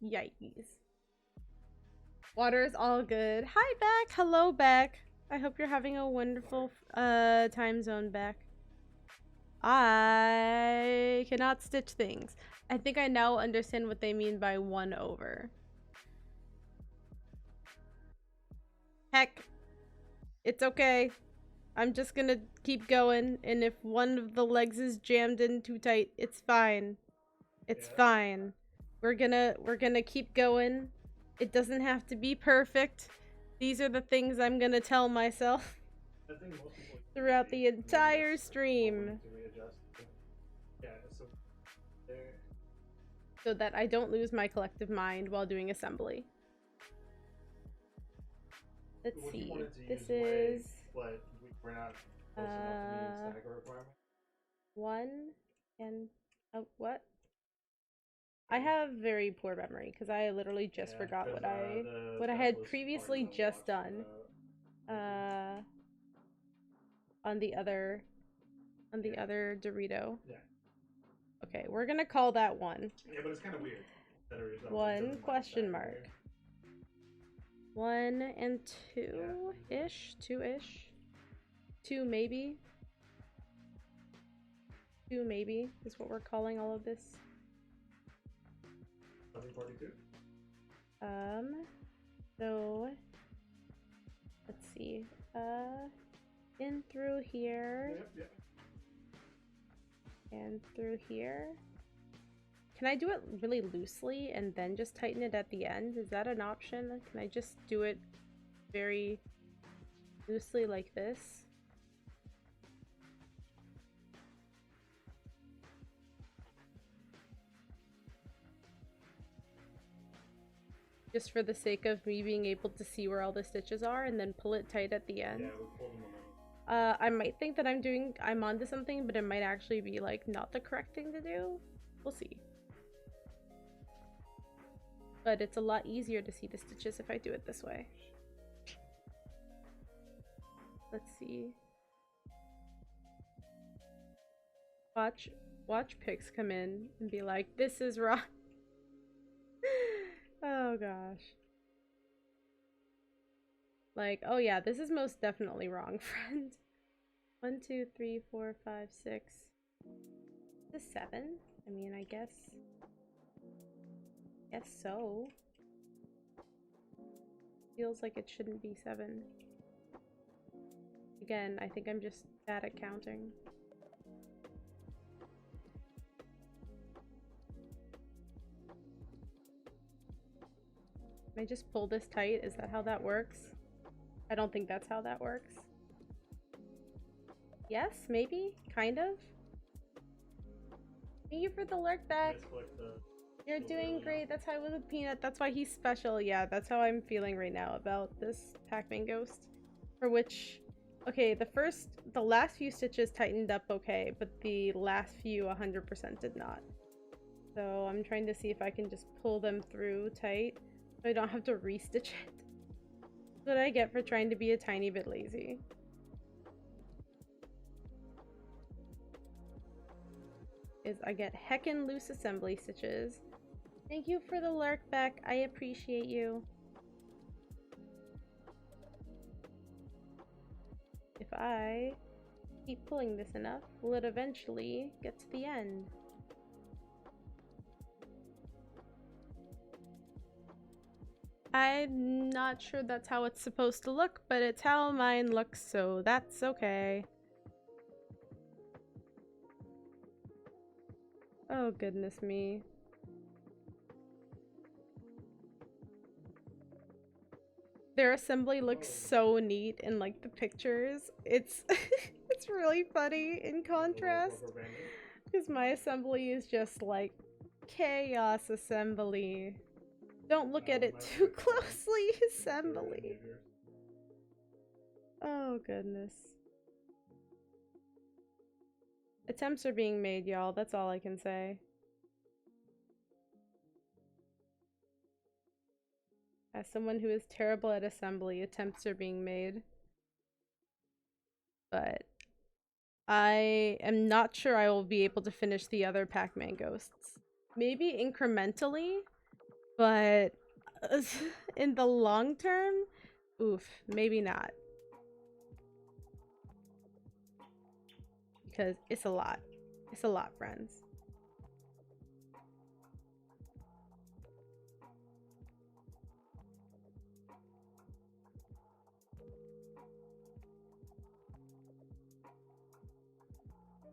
Yikes. Water is all good. Hi, Beck. Hello, Beck. I hope you're having a wonderful time zone, Beck. I cannot stitch things. I think I now understand what they mean by 1 over. Heck, it's okay. I'm just gonna keep going, and if one of the legs is jammed in too tight, it's fine. It's fine. We're gonna keep going. It doesn't have to be perfect. These are the things I'm gonna tell myself throughout the entire stream. So that I don't lose my collective mind while doing assembly. Let's see. This is... one and... Oh, what? I have very poor memory because I literally just forgot what I had previously just done. On the other Dorito. Yeah. Okay, we're gonna call that 1. Yeah, but it's kind of weird. 1 question mark. 1 and 2-ish? 2-ish? 2 maybe? 2 maybe is what we're calling all of this. Nothing 42? So let's see. In through here. Yep. And through here. Can I do it really loosely and then just tighten it at the end? Is that an option? Can I just do it very loosely like this? Just for the sake of me being able to see where all the stitches are and then pull it tight at the end. Yeah, we'll pull them a little. I might think that I'm onto something, but it might actually be like not the correct thing to do. We'll see. But it's a lot easier to see the stitches if I do it this way. Let's see. Watch pics come in and be like, this is wrong. Oh gosh. Like, oh yeah, this is most definitely wrong, friend. 1, 2, 3, 4, 5, 6. This is 7. I mean, I guess so. Feels like it shouldn't be 7. Again, I think I'm just bad at counting. Can I just pull this tight? Is that how that works? I don't think that's how that works. Yes, maybe? Kind of? Thank you for the lurk back. You're doing great. That's how I was with Peanut. That's why he's special. Yeah, that's how I'm feeling right now about this Pac-Man ghost. For which, okay, the last few stitches tightened up okay, but the last few 100% did not. So I'm trying to see if I can just pull them through tight so I don't have to restitch it. That's what I get for trying to be a tiny bit lazy. Is I get heckin' loose assembly stitches. Thank you for the lurk back. I appreciate you. If I keep pulling this enough, will it eventually get to the end? I'm not sure that's how it's supposed to look, but it's how mine looks, so that's okay. Oh goodness me. Their assembly looks so neat in like the pictures. It's it's really funny in contrast because my assembly is just like chaos assembly. Don't look at it too closely, assembly. Oh goodness. Attempts are being made, y'all. That's all I can say. As someone who is terrible at assembly, attempts are being made. But I am not sure I will be able to finish the other Pac-Man ghosts. Maybe incrementally, but in the long term, oof, maybe not. Because it's a lot. It's a lot, friends.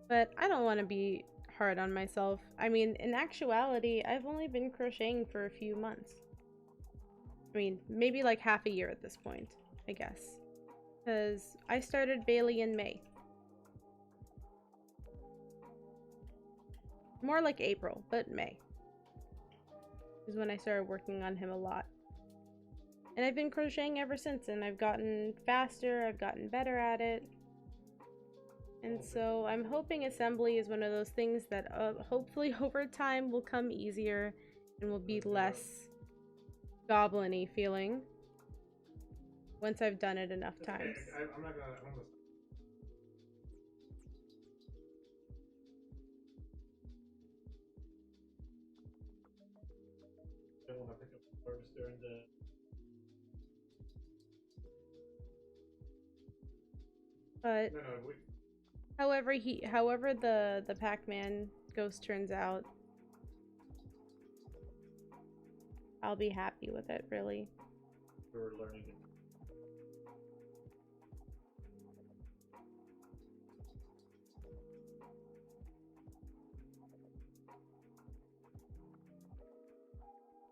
But I don't want to be hard on myself. I mean, in actuality, I've only been crocheting for a few months. I mean, maybe like half a year at this point, I guess. Because I started Bailey in May. More like April, but May is when I started working on him a lot. And I've been crocheting ever since, and I've gotten faster, I've gotten better at it. And so I'm hoping assembly is one of those things that hopefully over time will come easier and will be less goblin-y feeling once I've done it enough times. I'm not gonna I want to pick up the harvester and the But no, however the Pac-Man ghost turns out, I'll be happy with it, really. We're learning it.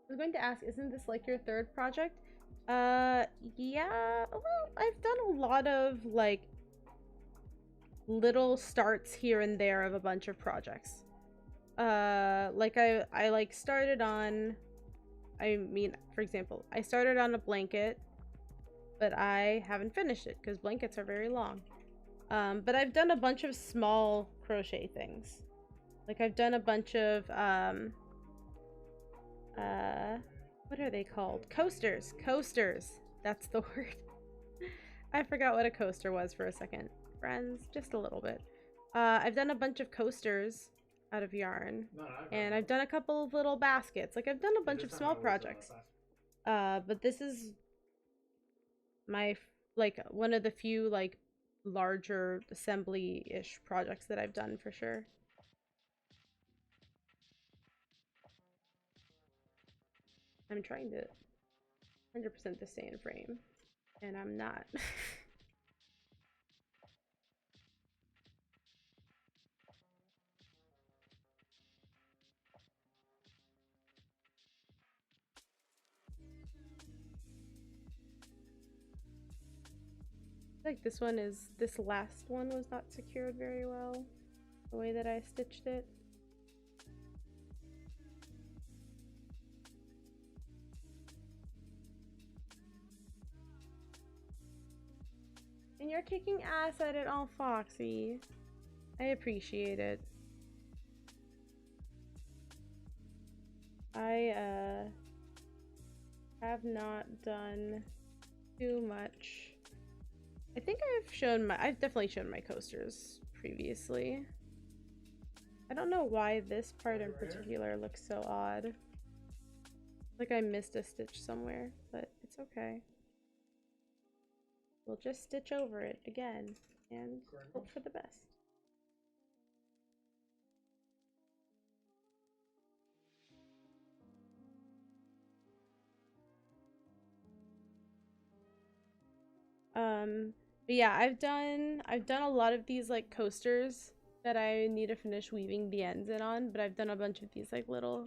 I was going to ask, isn't this like your third project? Yeah, well, I've done a lot of like little starts here and there of a bunch of projects. Like I like started on, I mean, for example, I started on a blanket, but I haven't finished it because blankets are very long. But I've done a bunch of small crochet things. Like I've done a bunch of what are they called? Coasters. Coasters. That's the word. I forgot what a coaster was for a second. Friends, just a little bit. I've done a bunch of coasters out of yarn. No, And I've done a couple of little baskets. Like I've done a bunch of small projects. But this is my like one of the few like larger assembly-ish projects that I've done for sure. I'm trying to 100% to stay in frame, and I'm not. Like this last one was not secured very well, the way that I stitched it. And you're kicking ass at it all, Foxy. I appreciate it. I have not done too much. I think I've definitely shown my coasters previously. I don't know why this part in particular looks so odd. Like I missed a stitch somewhere, but it's okay. We'll just stitch over it again and hope for the best. But yeah, I've done a lot of these like coasters that I need to finish weaving the ends in on, but I've done a bunch of these like little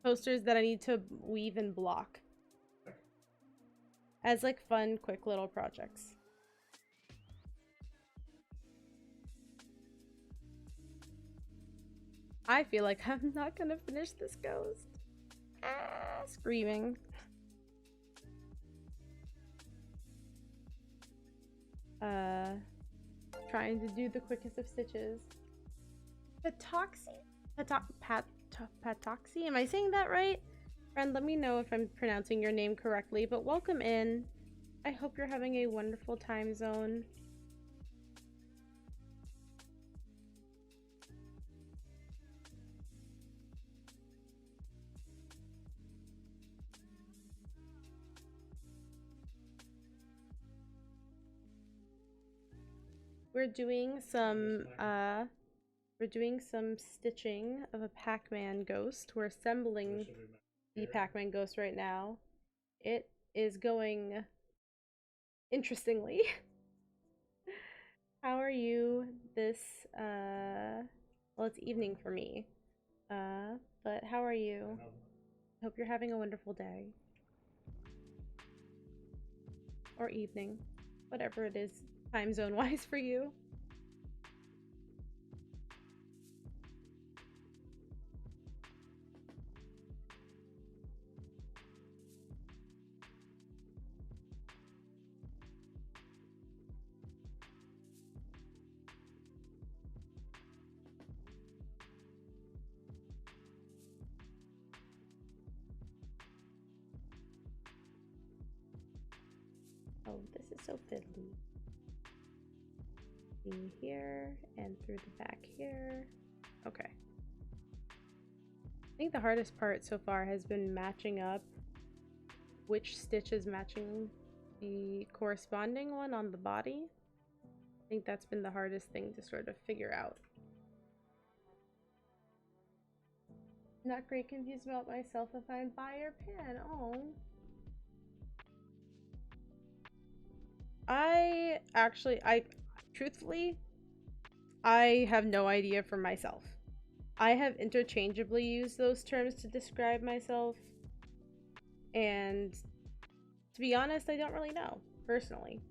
coasters that I need to weave and block as like fun, quick little projects. I feel like I'm not gonna finish this ghost. Ah, screaming. Trying to do the quickest of stitches. Patoxy? Patoxy? Am I saying that right? Friend, let me know if I'm pronouncing your name correctly, but welcome in. I hope you're having a wonderful time zone. We're doing some stitching of a Pac-Man ghost. We're assembling the Pac-Man ghost right now. It is going interestingly. How are you this well, it's evening for me. But how are you? Hope you're having a wonderful day. Or evening. Whatever it is time zone wise for you. Oh, this is so fiddly. In here and through the back here. Okay. I think the hardest part so far has been matching up which stitch is matching the corresponding one on the body. I think that's been the hardest thing to sort of figure out. Not great, confused about myself if I'm bi or pan. Oh. Truthfully, I have no idea for myself. I have interchangeably used those terms to describe myself, and to be honest, I don't really know, personally.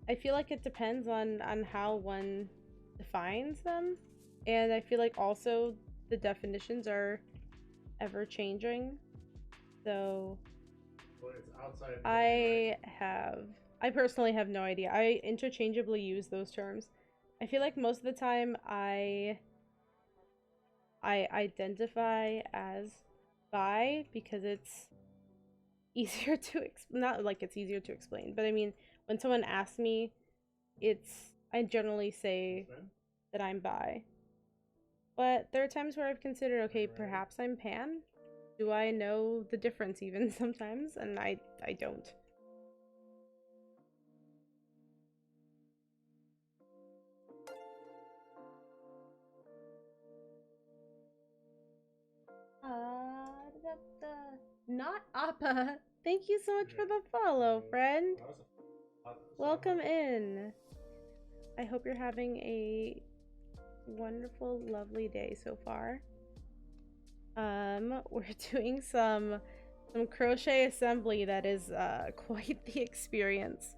I feel like it depends on how one defines them, and I feel like also the definitions are ever changing. So But it's outside the I have I personally have no idea. I interchangeably use those terms. I feel like most of the time I identify as bi because it's easier to not like it's easier to explain, but I mean when someone asks me, I generally say that I'm bi. But there are times where I've considered, okay, perhaps I'm pan. Do I know the difference even sometimes? And I don't. Da, da. Not Appa. Thank you so much for the follow, friend. Welcome in. I hope you're having a wonderful, lovely day so far. We're doing some crochet assembly that is quite the experience.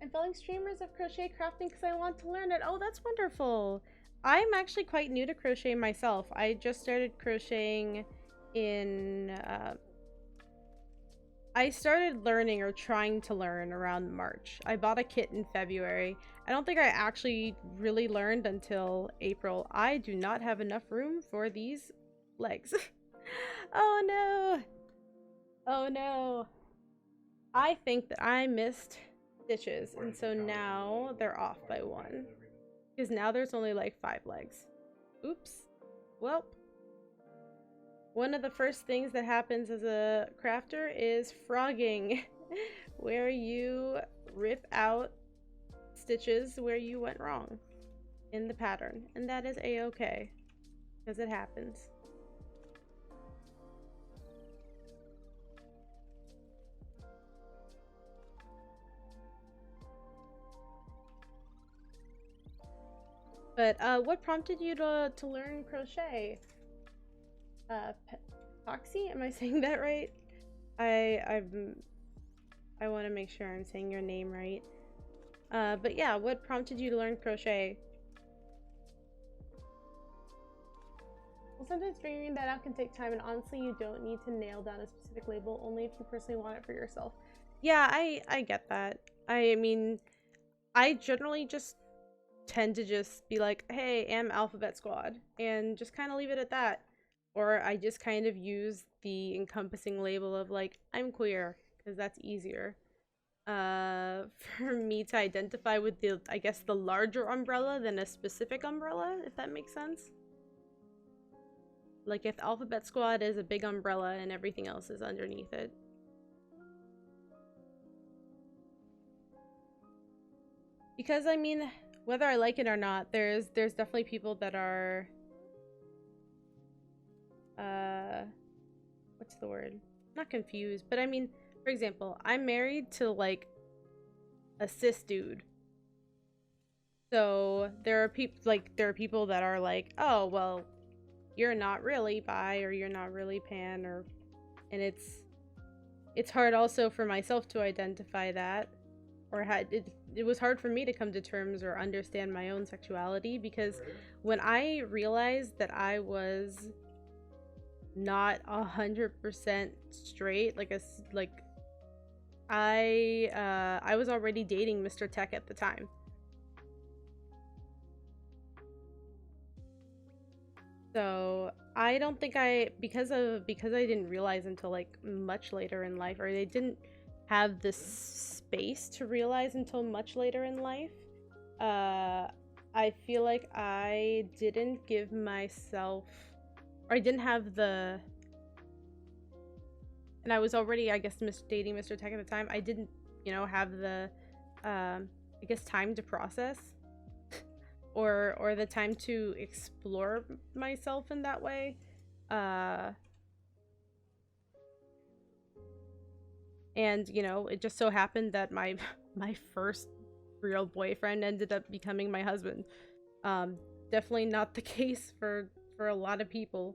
I'm following streamers of crochet crafting because I want to learn it. Oh, that's wonderful. I'm actually quite new to crochet myself. I just started crocheting in I started learning or trying to learn around March. I bought a kit in February. I don't think I actually really learned until April. I do not have enough room for these legs. Oh no. Oh no. I think that I missed stitches, and so now they're off by one. Because now there's only like 5 legs. Oops. Well, one of the first things that happens as a crafter is frogging, where you rip out stitches where you went wrong in the pattern. And that is a-okay, because it happens. But what prompted you to learn crochet? Foxy? Am I saying that right? I want to make sure I'm saying your name right. But yeah, what prompted you to learn crochet? Well, sometimes figuring that out can take time, and honestly, you don't need to nail down a specific label, only if you personally want it for yourself. Yeah, I get that. I mean, I generally just tend to just be like, hey, I'm Alphabet Squad, and just kind of leave it at that. Or I just kind of use the encompassing label of like, I'm queer, because that's easier. For me to identify with the, I guess, the larger umbrella than a specific umbrella, if that makes sense. Like if Alphabet Squad is a big umbrella and everything else is underneath it. Because I mean, whether I like it or not, there's definitely people that are what's the word? Not confused, but I mean, for example, I'm married to like a cis dude. So there are people that are like, "Oh, well, you're not really bi or you're not really pan," or and it's hard also for myself to identify that, or it was hard for me to come to terms or understand my own sexuality, because when I realized that I was not 100% straight, I was already dating Mr. Tech at the time. So I don't think because I didn't realize until like much later in life, or they didn't have the space to realize until much later in life. I feel like I didn't give myself, or I didn't have the, and I was already, I guess, dating Mr. Tech at the time. I didn't, have the, I guess, time to process, or the time to explore myself in that way. And it just so happened that my my first real boyfriend ended up becoming my husband. Definitely not the case for a lot of people.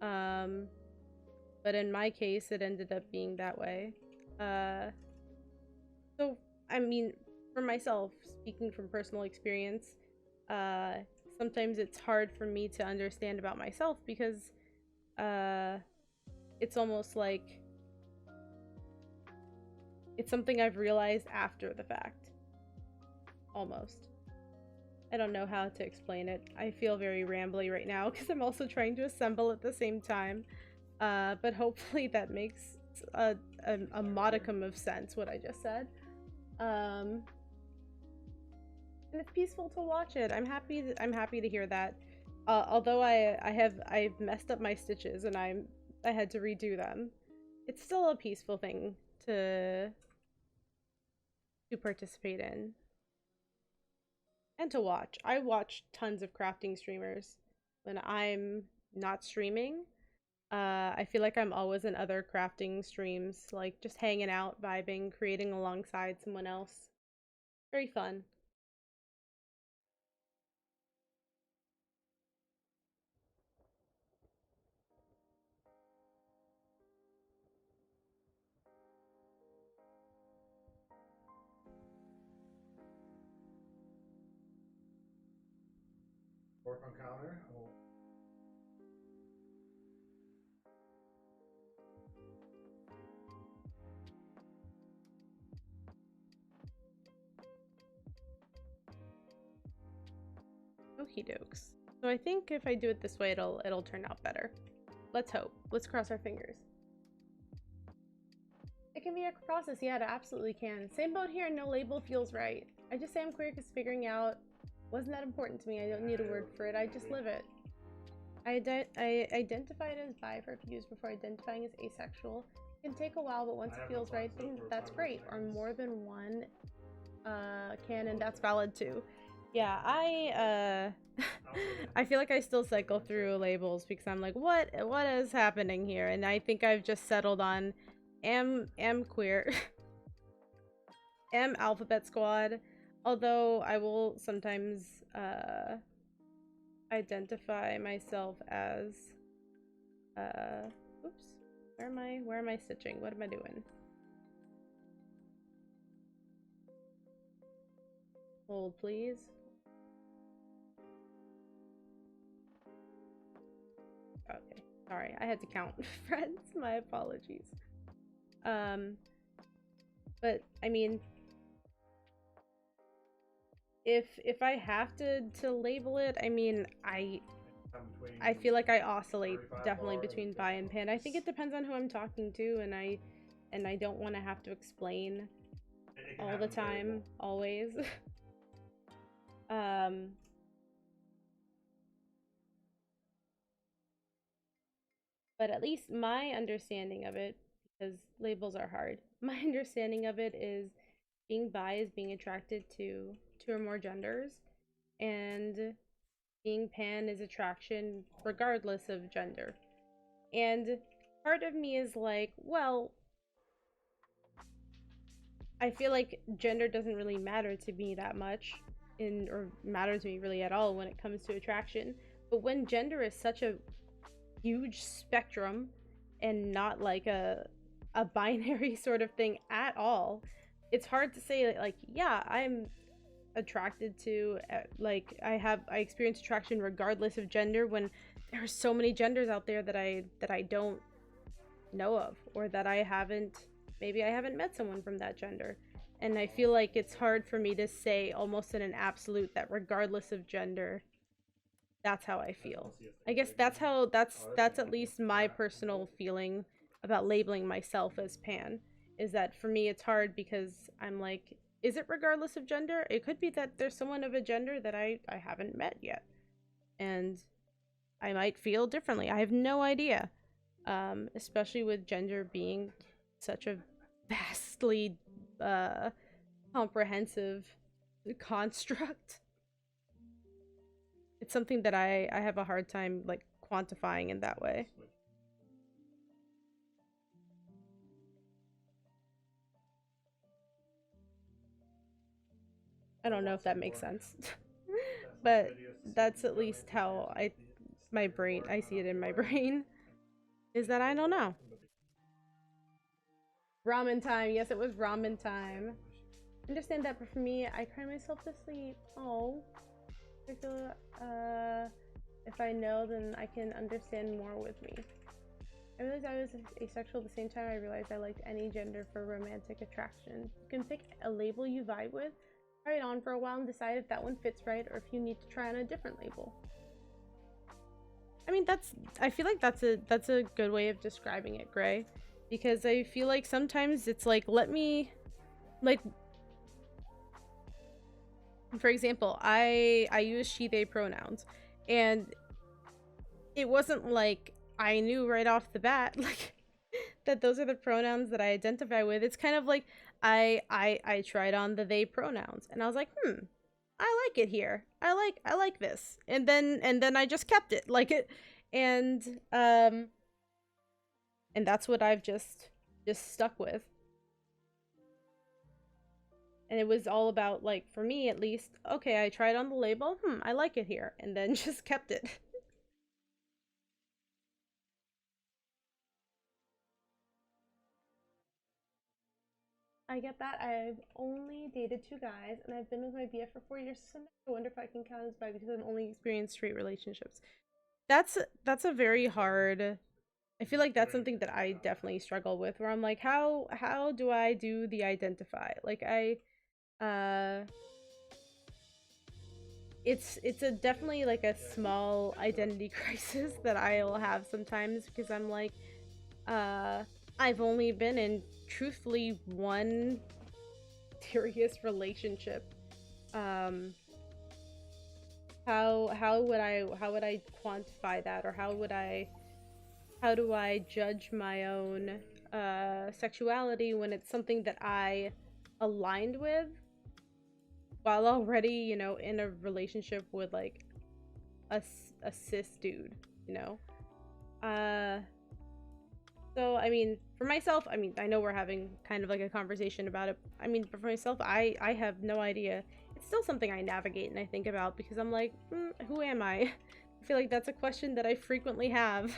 But in my case, it ended up being that way. So I mean, for myself, speaking from personal experience, uh, sometimes it's hard for me to understand about myself because it's almost like it's something I've realized after the fact. Almost. I don't know how to explain it. I feel very rambly right now because I'm also trying to assemble at the same time. But hopefully that makes a modicum of sense, what I just said. And it's peaceful to watch it. I'm happy to hear that. Although I've messed up my stitches and I had to redo them. It's still a peaceful thing to participate in and to watch. I watch tons of crafting streamers when I'm not streaming. I feel like I'm always in other crafting streams, like just hanging out, vibing, creating alongside someone else. Very fun. Work on counter. Okie dokes. So I think if I do it this way, it'll turn out better. Let's hope. Let's cross our fingers. It can be a process, yeah, it absolutely can. Same boat here, no label feels right. I just say I'm queer because figuring out wasn't that important to me. I don't need a word for it, I just live it. I identified as bi for a few years before identifying as asexual. It can take a while, but once it feels right, then that's great. Or more than one canon, that's valid too. Yeah, I feel like I still cycle through labels because I'm like, what is happening here? And I think I've just settled on am queer. Am alphabet squad. Although I will sometimes identify myself as oops. Where am I stitching? What am I doing? Hold please. Okay. Sorry, I had to count friends. My apologies. But I mean, if I have to label it, I mean, I feel like I oscillate definitely between bi and pan. I think it depends on who I'm talking to, and I don't want to have to explain all the time, always. But at least my understanding of it, because labels are hard, my understanding of it is being bi is being attracted to two or more genders, and being pan is attraction regardless of gender. And part of me is like, well, I feel like gender doesn't really matter to me that much, or matter to me really at all when it comes to attraction. But when gender is such a huge spectrum and not like a binary sort of thing at all, it's hard to say like, yeah, I'm attracted to like I experience attraction regardless of gender when there are so many genders out there that I don't know of, or that I haven't met someone from that gender. And I feel like it's hard for me to say almost in an absolute that regardless of gender, that's how I feel. I guess that's at least my personal feeling about labeling myself as pan. is that for me it's hard because I'm like, is it regardless of gender? It could be that there's someone of a gender that I haven't met yet, and I might feel differently. I have no idea. Especially with gender being such a vastly uh comprehensive construct. It's something that I have a hard time like quantifying in that way. I don't know if that makes sense. But that's at least how I see it in my brain is that I don't know. Ramen time. Yes, it was ramen time. I understand that, but for me, I cry myself to sleep. Oh, I feel if I know, then I can understand more with me. I realized I was asexual at the same time I realized I liked any gender for romantic attraction. You can pick a label you vibe with, try it on for a while and decide if that one fits right or if you need to try on a different label. I mean, I feel like that's a good way of describing it, Gray. Because I feel like sometimes it's like, let me, like, for example, I use she they pronouns, and it wasn't like I knew right off the bat like that those are the pronouns that I identify with. It's kind of like I tried on the they pronouns and I was like, I like it here. I like this. And then I just kept it. Like it and um and that's what I've just stuck with. And it was all about, like, for me at least, okay, I tried on the label, I like it here, and then just kept it. I get that. I've only dated 2 guys, and I've been with my BF for 4 years. So I wonder if I can count as bi because I've only experienced straight relationships. That's a very hard. I feel like that's something that I definitely struggle with. Where I'm like, how do I do the identify? Like uh, it's a definitely like a small identity crisis that I'll have sometimes because I'm like, uh, I've only been in truthfully one serious relationship. um how would I quantify that, or how do I judge my own sexuality when it's something that I aligned with while already, you know, in a relationship with like a cis dude, you know. uh So, I mean, for myself, I mean, I know we're having kind of like a conversation about it. I mean, but for myself, I have no idea. It's still something I navigate and I think about because I'm like, who am I? I feel like that's a question that I frequently have.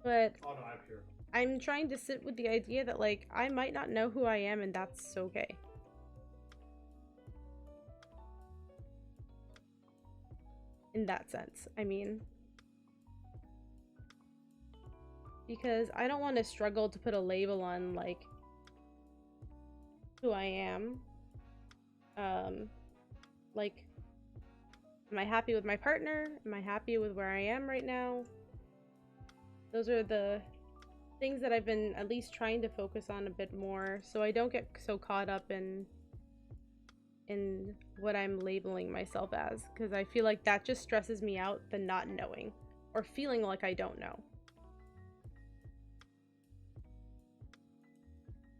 But Oh no, I'm sure. I'm trying to sit with the idea that, like, I might not know who I am and that's okay. In that sense, I mean, because I don't want to struggle to put a label on, like, who I am. Like, am I happy with my partner? Am I happy with where I am right now? Those are the things that I've been at least trying to focus on a bit more so I don't get so caught up in what I'm labeling myself as, because I feel like that just stresses me out, the not knowing or feeling like I don't know.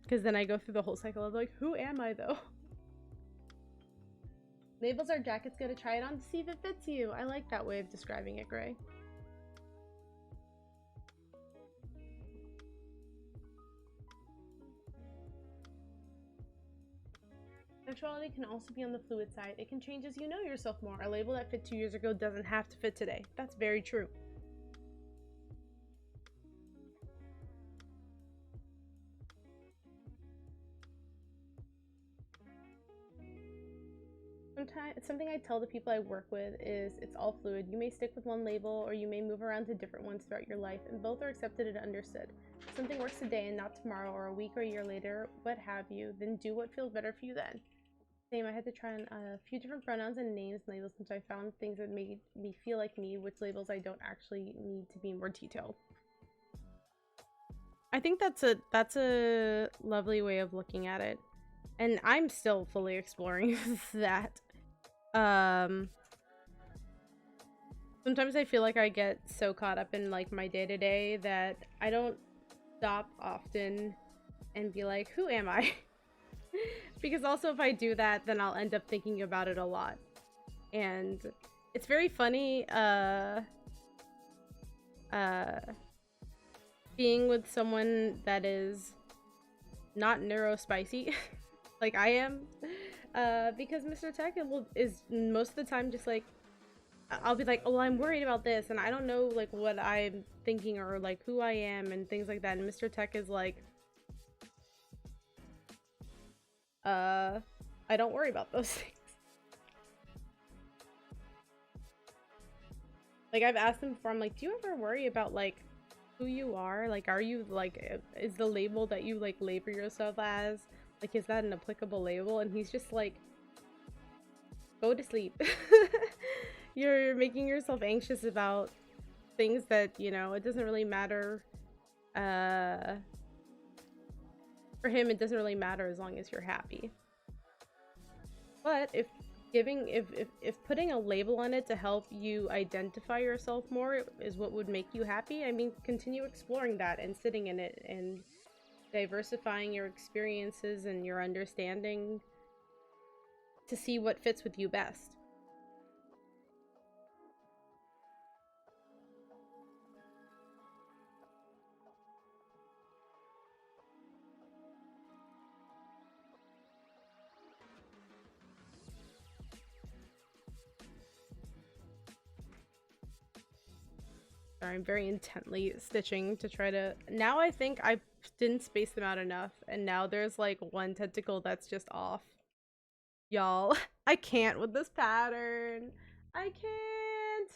Because then I go through the whole cycle of like, who am I though? Labels are jackets, go to try it on to see if it fits you. I like that way of describing it, Gray. Sexuality can also be on the fluid side. It can change as you know yourself more. A label that fit 2 years ago doesn't have to fit today. That's very true. Sometimes, something I tell the people I work with is it's all fluid. You may stick with one label or you may move around to different ones throughout your life, and both are accepted and understood. If something works today and not tomorrow or a week or a year later, what have you, then do what feels better for you then. Same, I had to try on a few different pronouns and names and labels until I found things that made me feel like me, which labels I don't actually need to be more detailed. I think that's a lovely way of looking at it. And I'm still fully exploring that. Sometimes I feel like I get so caught up in like my day-to-day that I don't stop often and be like, who am I? Because also if I do that, then I'll end up thinking about it a lot. And it's very funny being with someone that is not neurospicy like I am, because Mr. Tech is most of the time just like, I'll be like, oh, I'm worried about this and I don't know like what I'm thinking or like who I am and things like that, and Mr. Tech is like, I don't worry about those things. Like I've asked him before, I'm like, do you ever worry about like who you are? Like, are you like, is the label that you like label yourself as, like, is that an applicable label? And he's just like, go to sleep. You're making yourself anxious about things that, you know, it doesn't really matter. For him, it doesn't really matter as long as you're happy. But if putting a label on it to help you identify yourself more is what would make you happy, I mean, continue exploring that and sitting in it and diversifying your experiences and your understanding to see what fits with you best. Sorry, I'm very intently stitching to try to... Now I think I didn't space them out enough, and now there's like one tentacle that's just off. Y'all, I can't with this pattern. I can't.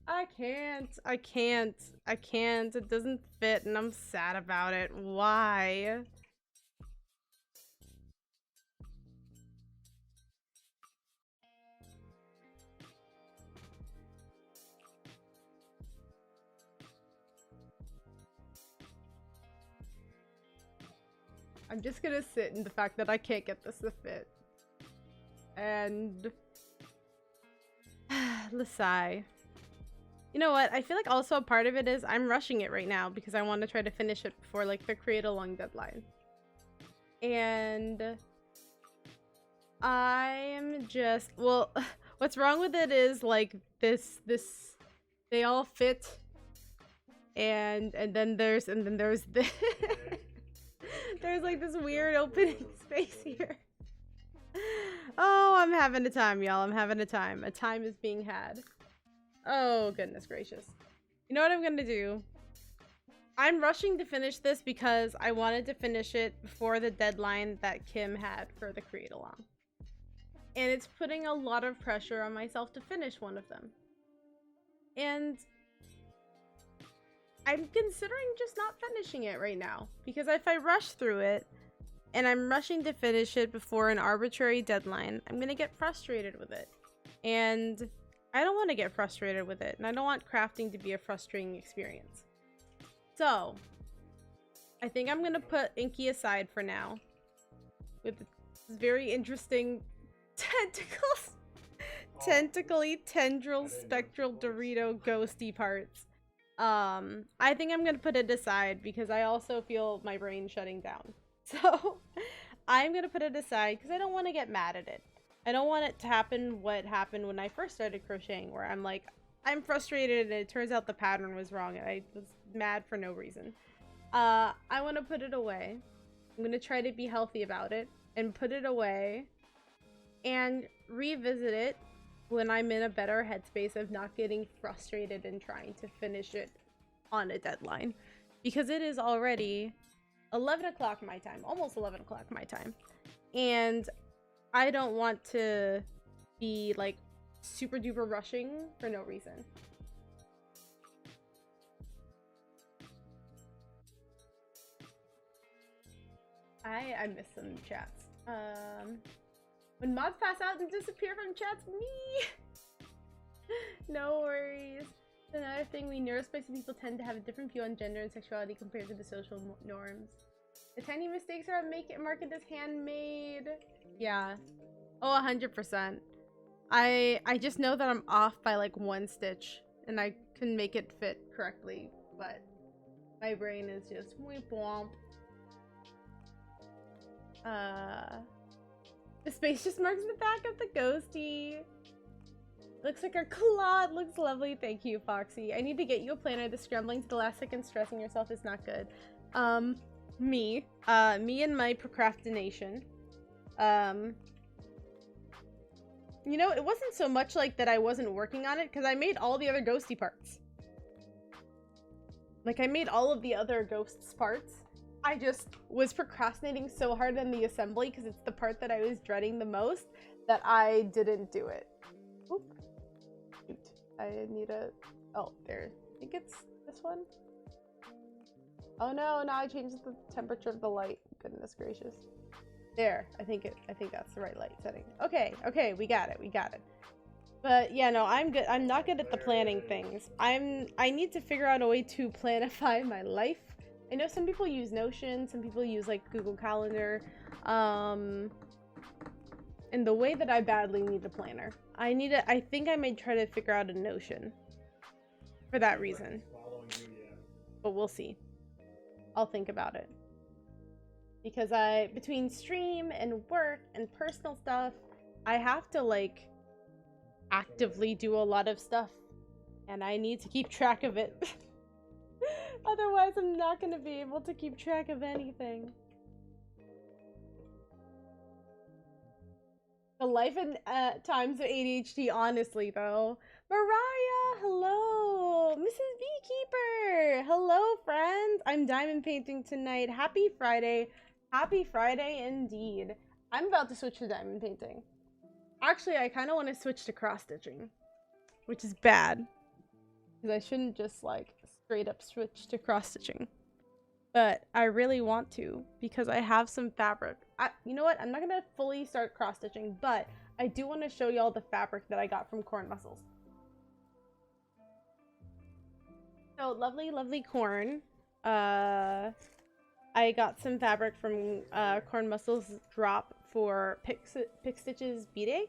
I can't. I can't. I can't. It doesn't fit, and I'm sad about it. Why? I'm just gonna sit in the fact that I can't get this to fit. And... Lasai. You know what? I feel like also a part of it is I'm rushing it right now because I want to try to finish it before like the create a long deadline. And... I'm just... Well, what's wrong with it is like this... They all fit. And then there's this... There's like this weird opening space here. Oh, I'm having a time, y'all. I'm having a time. A time is being had. Oh, goodness gracious. You know what I'm gonna do? I'm rushing to finish this because I wanted to finish it before the deadline that Kim had for the create along. And it's putting a lot of pressure on myself to finish one of them. And I'm considering just not finishing it right now, because if I rush through it and I'm rushing to finish it before an arbitrary deadline, I'm gonna get frustrated with it. And I don't want to get frustrated with it, and I don't want crafting to be a frustrating experience. So I think I'm gonna put Inky aside for now with this very interesting tentacles. Tentacly, tendril, spectral, Dorito, ghosty parts. I think I'm gonna put it aside because I also feel my brain shutting down. So I'm gonna put it aside because I don't want to get mad at it. I don't want it to happen what happened when I first started crocheting, where I'm like, I'm frustrated and it turns out the pattern was wrong and I was mad for no reason. I want to put it away. I'm gonna try to be healthy about it and put it away and revisit it when I'm in a better headspace of not getting frustrated and trying to finish it on a deadline. Because it is already 11 o'clock my time, almost 11 o'clock my time. And I don't want to be like super duper rushing for no reason. I miss some chats. When mods pass out and disappear from chats, me. No worries. Another thing, we neurospicy people tend to have a different view on gender and sexuality compared to the social norms. The tiny mistakes are market as handmade. Yeah. Oh, 100%. I just know that I'm off by like one stitch and I can make it fit correctly, but my brain is just weep womp. The space just marks the back of the ghosty. Looks like our Claude looks lovely. Thank you, Foxy. I need to get you a planner. The scrambling to the last second, stressing yourself is not good. Me and my procrastination. You know, it wasn't so much like that I wasn't working on it, because I made all the other ghosty parts. Like, I made all of the other ghosts parts. I just was procrastinating so hard on the assembly, because it's the part that I was dreading the most, that I didn't do it. Oop. Shoot. I need a... Oh, there. I think it's this one. Oh no, now I changed the temperature of the light. Goodness gracious. There. I think that's the right light setting. Okay, we got it. But yeah, no, I'm good. I'm not good at the planning things. I need to figure out a way to planify my life. I know some people use Notion, some people use like Google Calendar. And the way that I badly need a planner. I think I may try to figure out a Notion for that reason. But we'll see. I'll think about it. Because between stream and work and personal stuff, I have to like actively do a lot of stuff. And I need to keep track of it. Otherwise, I'm not going to be able to keep track of anything. The life and times of ADHD, honestly, though. Mariah, hello. Mrs. Beekeeper, hello, friends. I'm diamond painting tonight. Happy Friday. Happy Friday, indeed. I'm about to switch to diamond painting. Actually, I kind of want to switch to cross-stitching, which is bad. Because I shouldn't just, like, straight up switch to cross-stitching. But I really want to, because I have some fabric. You know what? I'm not going to fully start cross-stitching, but I do want to show y'all the fabric that I got from Corn Muscles. So, lovely, lovely corn. I got some fabric from Corn Muscles drop for Pick Stitch's B-Day.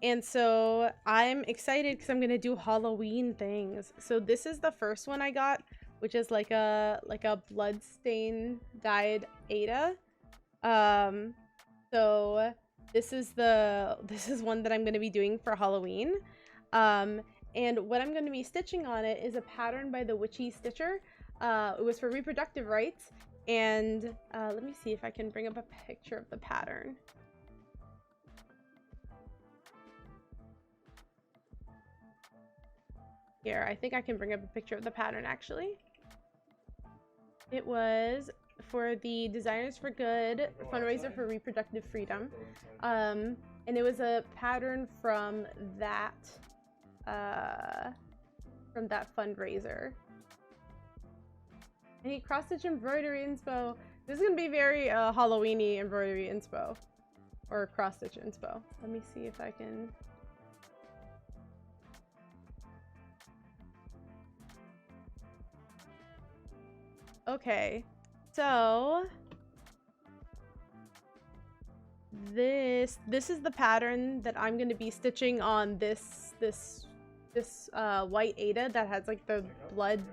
And so I'm excited because I'm going to do Halloween things. So this is the first one I got, which is like a bloodstain dyed Ada. So this is one that I'm going to be doing for Halloween. And what I'm going to be stitching on it is a pattern by the Witchy Stitcher. It was for reproductive rights. And let me see if I can bring up a picture of the pattern. Here, I think I can bring up a picture of the pattern, actually. It was for the Designers for Good fundraiser for reproductive freedom. And it was a pattern from that fundraiser. I need cross-stitch embroidery inspo. This is gonna be very Halloween-y embroidery inspo. Or cross-stitch inspo. Let me see if I can... Okay, so this is the pattern that I'm gonna be stitching on this white Ada that has like the blood,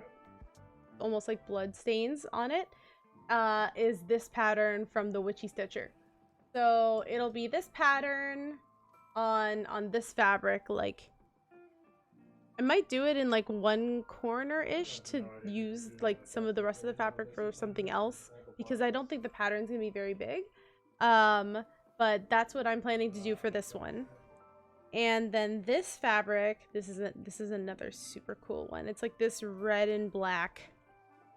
almost like blood stains on it. Is this pattern from the Witchy Stitcher. So it'll be this pattern on this fabric. Like, I might do it in like one corner-ish to use like some of the rest of the fabric for something else, because I don't think the pattern's gonna be very big. But that's what I'm planning to do for this one. And then this fabric, this is another super cool one. It's like this red and black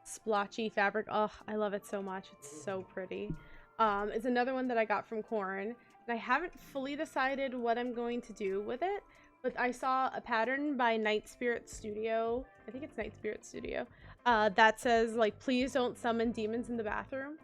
splotchy fabric. Oh, I love it so much. It's so pretty. It's another one that I got from Corn, and I haven't fully decided what I'm going to do with it. But I saw a pattern by Night Spirit Studio. I think it's Night Spirit Studio. That says, like, please don't summon demons in the bathroom.